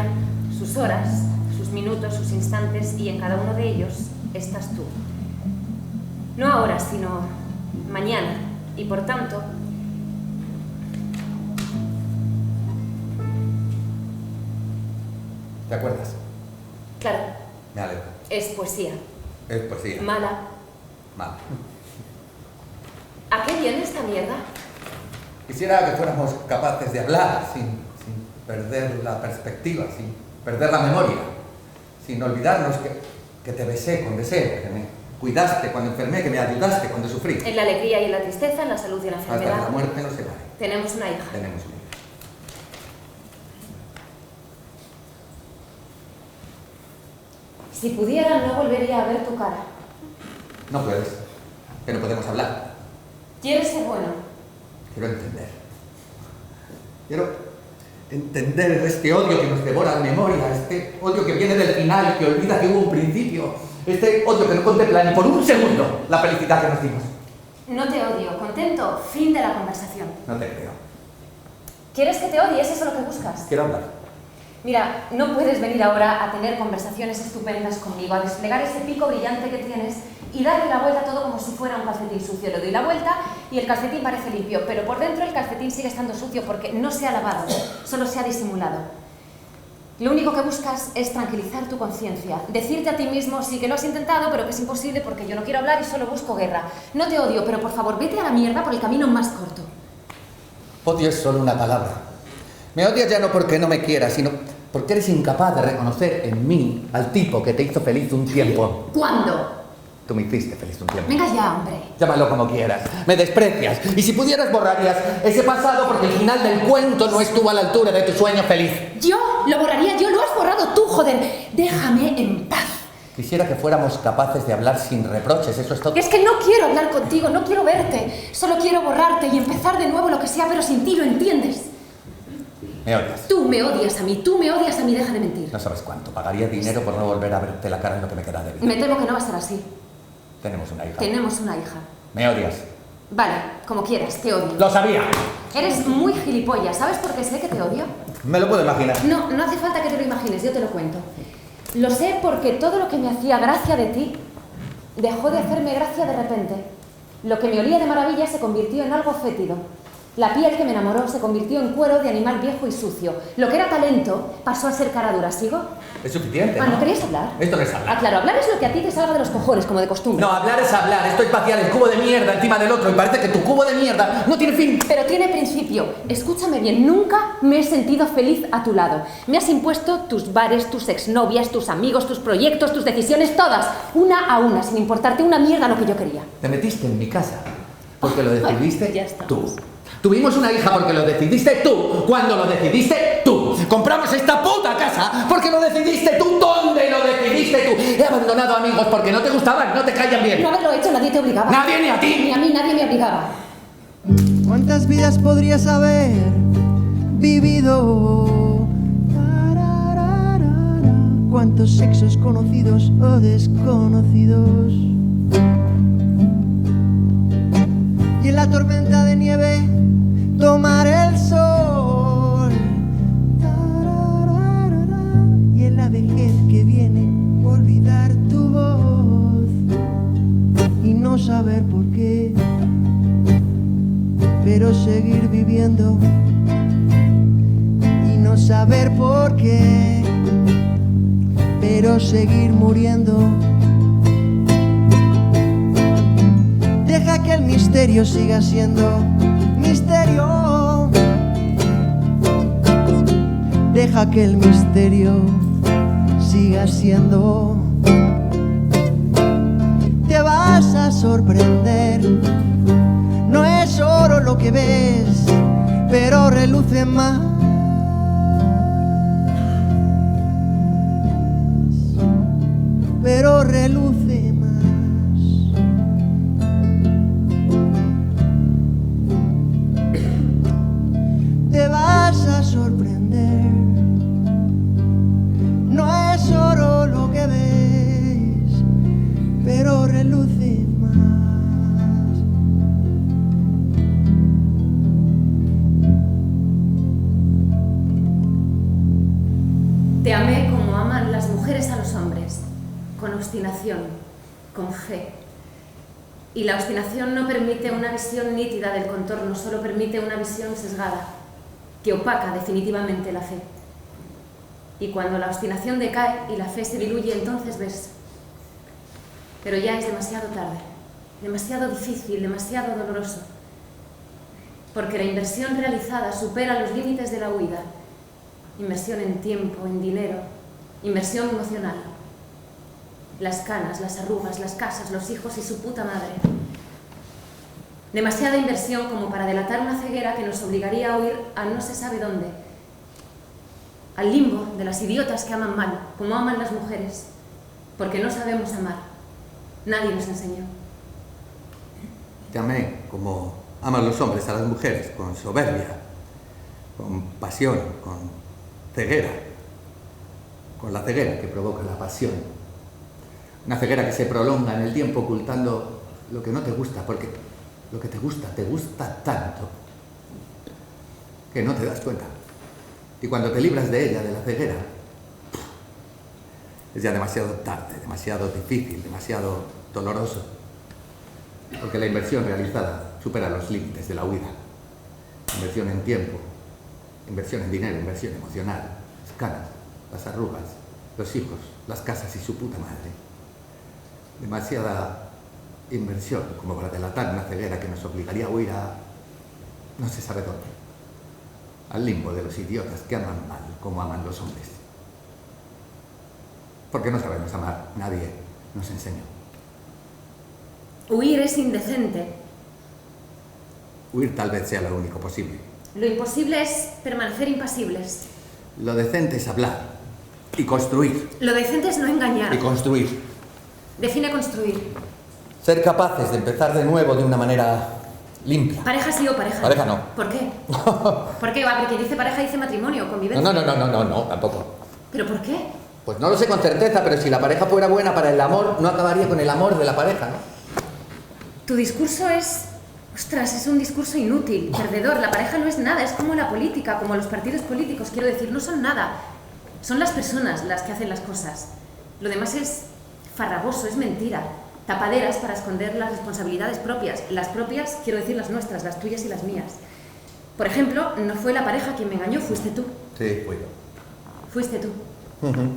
sus horas, sus minutos, sus instantes, y en cada uno de ellos estás tú. No ahora, sino mañana. Y por tanto...
¿Te acuerdas?
Claro,
Me alegro.
es poesía.
Es poesía.
Mala.
Mal.
¿A qué viene esta mierda?
Quisiera que fuéramos capaces de hablar sin perder la perspectiva, sin perder la memoria, sin olvidarnos que te besé con deseo, que me cuidaste cuando enfermé, que me ayudaste cuando sufrí.
En la alegría y en la tristeza, en la salud y en la
Hasta que
enfermedad.
la muerte nos separe.
Tenemos una hija.
Tenemos una hija.
Si pudiera, no volvería a ver tu cara.
No puedes, pero podemos hablar.
¿Quieres ser bueno?
Quiero entender. Quiero entender este odio que nos devora la memoria, este odio que viene del final, que olvida que hubo un principio, este odio que no contempla ni por un segundo la felicidad que nos dimos.
No te odio. ¿Contento? Fin de la conversación.
No te creo.
¿Quieres que te odie? ¿Es eso lo que buscas?
Quiero hablar.
Mira, no puedes venir ahora a tener conversaciones estupendas conmigo, a desplegar ese pico brillante que tienes y darle la vuelta a todo como si fuera un calcetín sucio. Le doy la vuelta y el calcetín parece limpio, pero por dentro el calcetín sigue estando sucio porque no se ha lavado, solo se ha disimulado. Lo único que buscas es tranquilizar tu conciencia, decirte a ti mismo sí que lo has intentado, pero que es imposible porque yo no quiero hablar y solo busco guerra. No te odio, pero por favor, vete a la mierda por el camino más corto.
Odio es solo una palabra. Me odias ya no porque no me quieras, sino porque eres incapaz de reconocer en mí al tipo que te hizo feliz un tiempo.
¿Cuándo?
Tú me hiciste feliz un tiempo.
Venga ya, hombre.
Llámalo como quieras. Me desprecias. Y si pudieras borrarías ese pasado porque el final del cuento no estuvo a la altura de tu sueño feliz.
Yo lo borraría, yo lo has borrado tú, joder. Déjame en paz.
Quisiera que fuéramos capaces de hablar sin reproches, eso es todo.
Es que no quiero hablar contigo, no quiero verte. Solo quiero borrarte y empezar de nuevo lo que sea, pero sin ti, ¿lo entiendes?
Me odias.
Tú me odias a mí, deja de mentir.
No sabes cuánto. Pagaría dinero por no volver a verte la cara en lo que me queda de vida.
Me temo que no va a ser así.
Tenemos una hija.
Tenemos una hija.
Me odias.
Vale, como quieras, te odio.
¡Lo sabía!
Eres muy gilipollas, ¿sabes por qué sé que te odio?
Me lo puedo imaginar.
No, no hace falta que te lo imagines, yo te lo cuento. Lo sé porque todo lo que me hacía gracia de ti dejó de hacerme gracia de repente. Lo que me olía de maravilla se convirtió en algo fétido. La piel que me enamoró se convirtió en cuero de animal viejo y sucio. Lo que era talento pasó a ser cara dura, ¿sigo?
Es suficiente,
Ah,
¿no?
¿no querías hablar?
Esto no es hablar.
Ah, claro, hablar es lo que a ti te salga de los cojones, como de costumbre.
No, hablar es hablar. Esto es vaciar el cubo de mierda encima del otro y parece que tu cubo de mierda no tiene fin.
Pero tiene principio. Escúchame bien, nunca me he sentido feliz a tu lado. Me has impuesto tus bares, tus exnovias, tus amigos, tus proyectos, tus decisiones, todas, una a una, sin importarte una mierda lo que yo quería.
Te metiste en mi casa porque lo decidiste
ya estamos.
tú. Tuvimos una hija porque lo decidiste tú, cuando lo decidiste tú. Compramos esta puta casa porque lo decidiste tú. ¿Dónde lo decidiste tú? He abandonado amigos porque no te gustaban, no te caían bien.
No haberlo hecho, nadie te obligaba.
Nadie ni a ti.
Ni a mí, nadie me obligaba.
¿Cuántas vidas podrías haber vivido? ¿Cuántos sexos conocidos o desconocidos? Y en la tormenta de nieve tomar el sol. Y en la vejez que viene olvidar tu voz y no saber por qué, pero seguir viviendo y no saber por qué, pero seguir muriendo. Deja que el misterio siga siendo misterio. Deja que el misterio siga siendo. Te vas a sorprender. No es oro lo que ves, pero reluce más. Pero reluce más. Te vas a sorprender. No es oro lo que ves, pero reluce más.
Te amé como aman las mujeres a los hombres, con obstinación, con fe. Y la obstinación no permite una visión nítida del contorno, solo permite una visión sesgada, que opaca definitivamente la fe. Y cuando la obstinación decae y la fe se diluye, entonces ves. Pero ya es demasiado tarde, demasiado difícil, demasiado doloroso. Porque la inversión realizada supera los límites de la huida. Inversión en tiempo, en dinero, inversión emocional. Las canas, las arrugas, las casas, los hijos y su puta madre. Demasiada inversión como para delatar una ceguera que nos obligaría a huir a no se sabe dónde. Al limbo de las idiotas que aman mal, como aman las mujeres, porque no sabemos amar. Nadie nos enseñó.
Llamé como aman los hombres a las mujeres, con soberbia, con pasión, con ceguera. Con la ceguera que provoca la pasión. Una ceguera que se prolonga en el tiempo ocultando lo que no te gusta, porque lo que te gusta tanto que no te das cuenta. Y cuando te libras de ella, de la ceguera, es ya demasiado tarde, demasiado difícil, demasiado doloroso. Porque la inversión realizada supera los límites de la huida. Inversión en tiempo, inversión en dinero, inversión emocional, las canas, las arrugas, los hijos, las casas y su puta madre. Demasiada inversión como para delatar una ceguera que nos obligaría a huir a no se sabe dónde. Al limbo de los idiotas que aman mal como aman los hombres. Porque no sabemos amar, nadie nos enseñó.
Huir es indecente.
Huir tal vez sea lo único posible.
Lo imposible es permanecer impasibles.
Lo decente es hablar y construir.
Lo decente es no engañar.
Y construir.
Define construir.
Ser capaces de empezar de nuevo de una manera limpia.
¿Pareja sí o pareja?
Pareja no.
¿Por qué? ¿Por qué? Porque quien dice pareja dice matrimonio, convivencia.
No, tampoco.
¿Pero por qué?
Pues no lo sé con certeza, pero si la pareja fuera buena para el amor, no acabaría con el amor de la pareja, ¿no?
Tu discurso es... Ostras, es un discurso inútil, perdedor. La pareja no es nada, es como la política, como los partidos políticos. Quiero decir, no son nada. Son las personas las que hacen las cosas. Lo demás es farragoso, es mentira. Tapaderas para esconder las responsabilidades propias. Las propias, quiero decir las nuestras, las tuyas y las mías. Por ejemplo, no fue la pareja quien me engañó, fuiste tú.
Sí, fui yo.
Fuiste tú.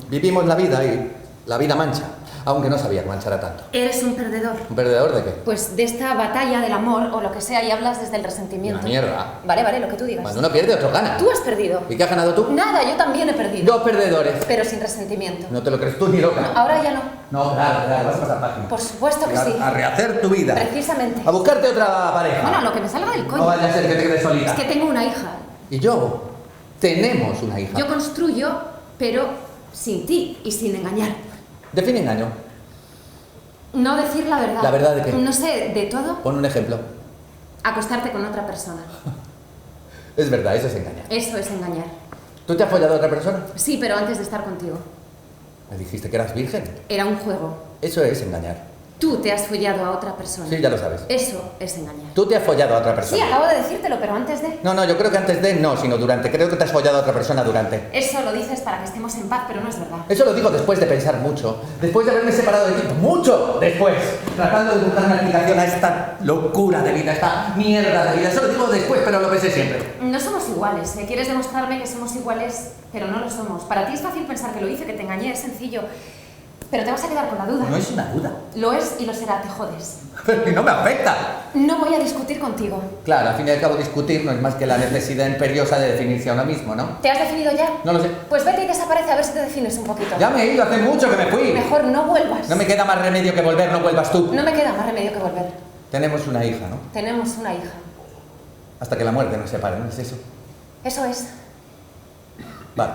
Vivimos la vida y la vida mancha, aunque no sabía que manchara tanto.
Eres un perdedor.
¿Un perdedor de qué?
Pues de esta batalla del amor o lo que sea y hablas desde el resentimiento.
Una mierda.
Vale, lo que tú digas.
Cuando uno pierde, otro gana.
Tú has perdido.
¿Y qué has ganado tú?
Nada, yo también he perdido.
Dos perdedores.
Pero sin resentimiento.
No te lo crees tú ni loca.
Ahora ya no.
No, claro, vas a pasar página.
Por supuesto que sí.
A rehacer tu vida.
Precisamente.
A buscarte otra pareja.
Bueno, lo que me salga del coño.
No vaya a ser que te quedes solita.
Es que tengo una hija.
Y yo. Tenemos una hija.
Yo construyo, pero sin ti y sin engañar.
Define engaño.
No decir la verdad.
¿La verdad de qué?
No sé, de todo.
Pon un ejemplo.
Acostarte con otra persona.
Es verdad, eso es engañar.
Eso es engañar.
¿Tú te has follado a otra persona?
Sí, pero antes de estar contigo.
Me dijiste que eras virgen.
Era un juego.
Eso es engañar.
Tú te has follado a otra persona.
Sí, ya lo sabes.
Eso es engañar.
Tú te has follado a otra persona.
Sí, acabo de decírtelo, pero antes de...
No, yo creo que antes de no, sino durante. Creo que te has follado a otra persona durante.
Eso lo dices para que estemos en paz, pero no es verdad.
Eso lo digo después de pensar mucho. Después de haberme separado de ti. ¡Mucho! Después. Tratando de buscar una explicación a esta locura de vida, a esta mierda de vida. Eso lo digo después, pero lo pensé siempre.
No somos iguales. Quieres demostrarme que somos iguales, pero no lo somos. Para ti es fácil pensar que lo hice, que te engañé, es sencillo. Pero te vas a quedar con la duda.
No es una duda.
Lo es y lo será, te jodes.
Pero que no me afecta.
No voy a discutir contigo.
Claro, al fin y al cabo discutir no es más que la necesidad imperiosa de definirse a uno mismo, ¿no?
¿Te has definido ya?
No lo sé.
Pues vete y desaparece a ver si te defines un poquito.
Ya me he ido, hace mucho que me fui.
Mejor no vuelvas.
No me queda más remedio que volver, no vuelvas tú.
No me queda más remedio que volver.
Tenemos una hija, ¿no?
Tenemos una hija.
Hasta que la muerte nos separe, ¿no es eso?
Eso es.
Vale.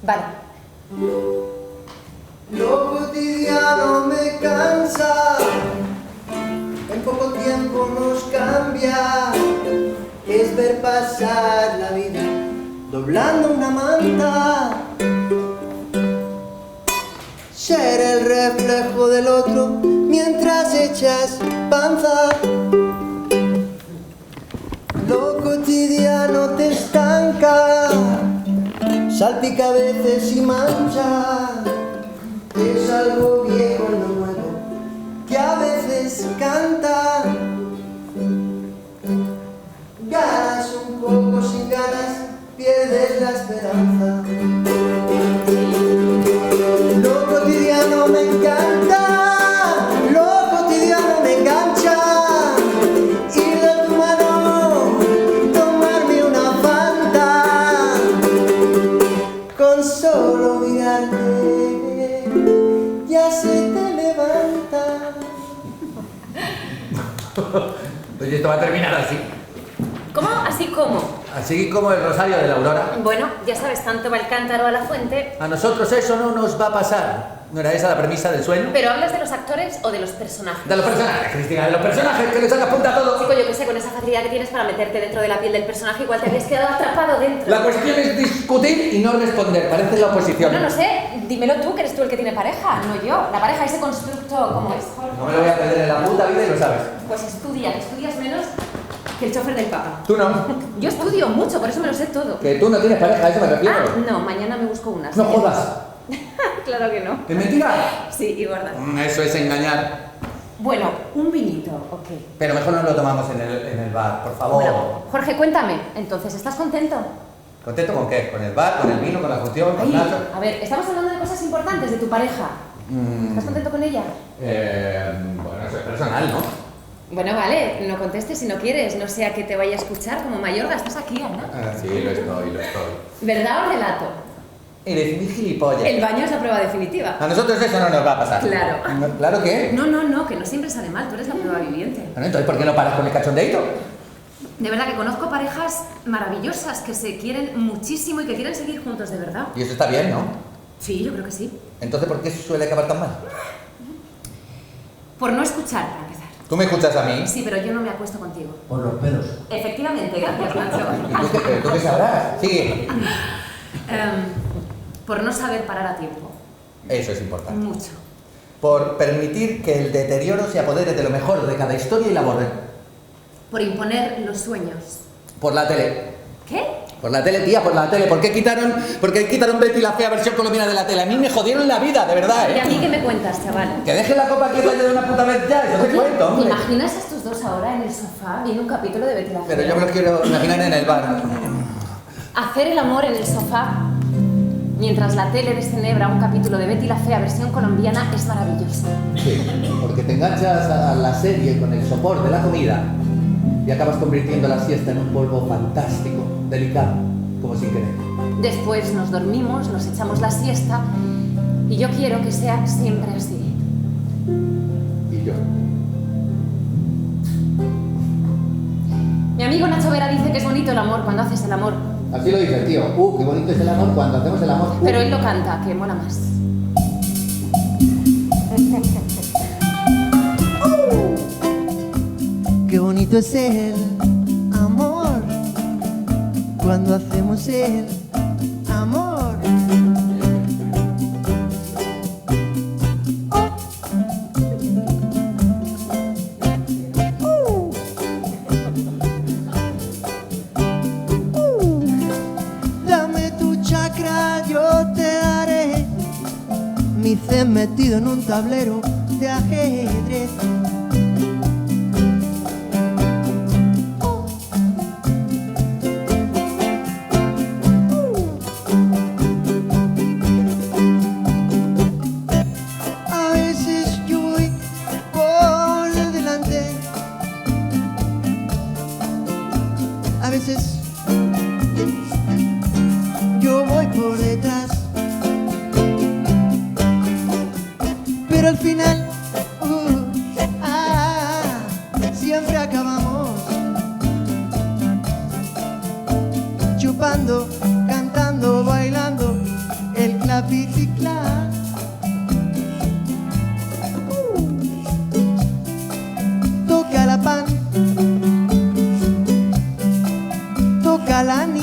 Vale.
Lo cotidiano me cansa, en poco tiempo nos cambia, es ver pasar la vida doblando una manta, ser el reflejo del otro mientras echas panza. Lo cotidiano te estanca, salpica a veces y mancha. Es algo viejo en lo nuevo, que a veces quieres, canta. Ganas un poco, sin ganas, pierdes la esperanza. Lo cotidiano me encanta, lo cotidiano me engancha. Ir de tu mano, tomarme una Fanta. Con solo mirarte, ya se te levanta.
Oye, esto va a terminar así.
¿Cómo? ¿Así cómo?
Así como el rosario de la aurora.
Bueno, ya sabes, tanto va el cántaro a la fuente.
A nosotros eso no nos va a pasar. ¿No era esa la premisa del sueño?
¿Pero hablas de los actores o de los personajes?
De los personajes, Cristina, de los personajes, que le sacas punta a todo.
Chico, yo qué sé, con esa facilidad que tienes para meterte dentro de la piel del personaje, igual te habías quedado atrapado dentro.
La cuestión es discutir y no responder, parece la oposición.
Bueno, no sé, dímelo tú, que eres tú el que tiene pareja, no yo. La pareja, ese constructo, ¿cómo es?
No me lo voy a perder en la puta vida y lo sabes.
Pues estudia, que estudias menos que el chofer del Papa.
Tú no.
Yo estudio mucho, por eso me lo sé todo.
Que tú no tienes pareja, a eso me refiero.
Ah, no, mañana me busco una.
No jodas.
Claro que no.
¿Es mentira?
Sí, y gorda.
Eso es engañar.
Bueno, un vinito, ok.
Pero mejor no lo tomamos en el bar, por favor.
Bueno, Jorge, cuéntame, entonces, ¿estás contento?
¿Contento con qué? ¿Con el bar, con el vino, con la función, con
Ay,
Nacho?
a ver, estamos hablando de cosas importantes, de tu pareja. ¿Estás contento con ella?
Bueno, eso es personal, ¿no?
Bueno, vale, no contestes si no quieres, no sea que te vaya a escuchar como mayorga, estás aquí, Ana.
Sí, lo estoy.
¿Verdad o relato?
Eres mi gilipollas.
El baño es la prueba definitiva.
A nosotros eso no nos va a pasar.
Claro.
¿Claro que?
No, que no siempre sale mal, tú eres la prueba viviente.
Bueno, entonces, ¿por qué no paras con el cachondeito?
De verdad que conozco parejas maravillosas que se quieren muchísimo y que quieren seguir juntos de verdad.
Y eso está bien, ¿no?
Sí, yo creo que sí.
Entonces, ¿por qué suele acabar tan mal?
Por no escuchar, para empezar.
¿Tú me escuchas a mí?
Sí, pero yo no me acuesto contigo.
Por los pelos.
Efectivamente, gracias, Nacho.
¿Tú qué sabrás? Sigue.
Por no saber parar a tiempo.
Eso es importante.
Mucho.
Por permitir que el deterioro se apodere de lo mejor de cada historia y la borre.
Por imponer los sueños.
Por la tele.
¿Qué?
Por la tele, tía, por la tele. ¿Por qué quitaron Betty la fea versión colombiana de la tele? A mí me jodieron la vida, de verdad,
¿Y a
¿eh?
mí qué me cuentas, chaval?
Que deje la copa aquí de una puta vez ya, eso te cuento,
¿Te
hombre.
imaginas a estos dos ahora en el sofá viendo un capítulo de Betty la Fea?
Pero yo me lo quiero imaginar en el bar.
Hacer el amor en el sofá mientras la tele descenebra un capítulo de Betty la Fea versión colombiana es maravilloso.
Sí, porque te enganchas a la serie con el sopor de la comida y acabas convirtiendo la siesta en un polvo fantástico, delicado, como sin querer.
Después nos dormimos, nos echamos la siesta y yo quiero que sea siempre así.
Y yo.
Mi amigo Nacho Vera dice que es bonito el amor cuando haces el amor,
Así lo dice el tío. Qué bonito es el amor cuando hacemos el amor.
pero él lo canta, que mola más.
Qué bonito es el amor cuando hacemos el amor. Dame tu chakra, yo te daré mi zen metido en un tablero de ajedrez. A veces yo voy por delante, a veces yo voy por detrás, pero al final siempre acabamos chupando, cantando, bailando el clapiticlá. Toca la pan, toca la niña.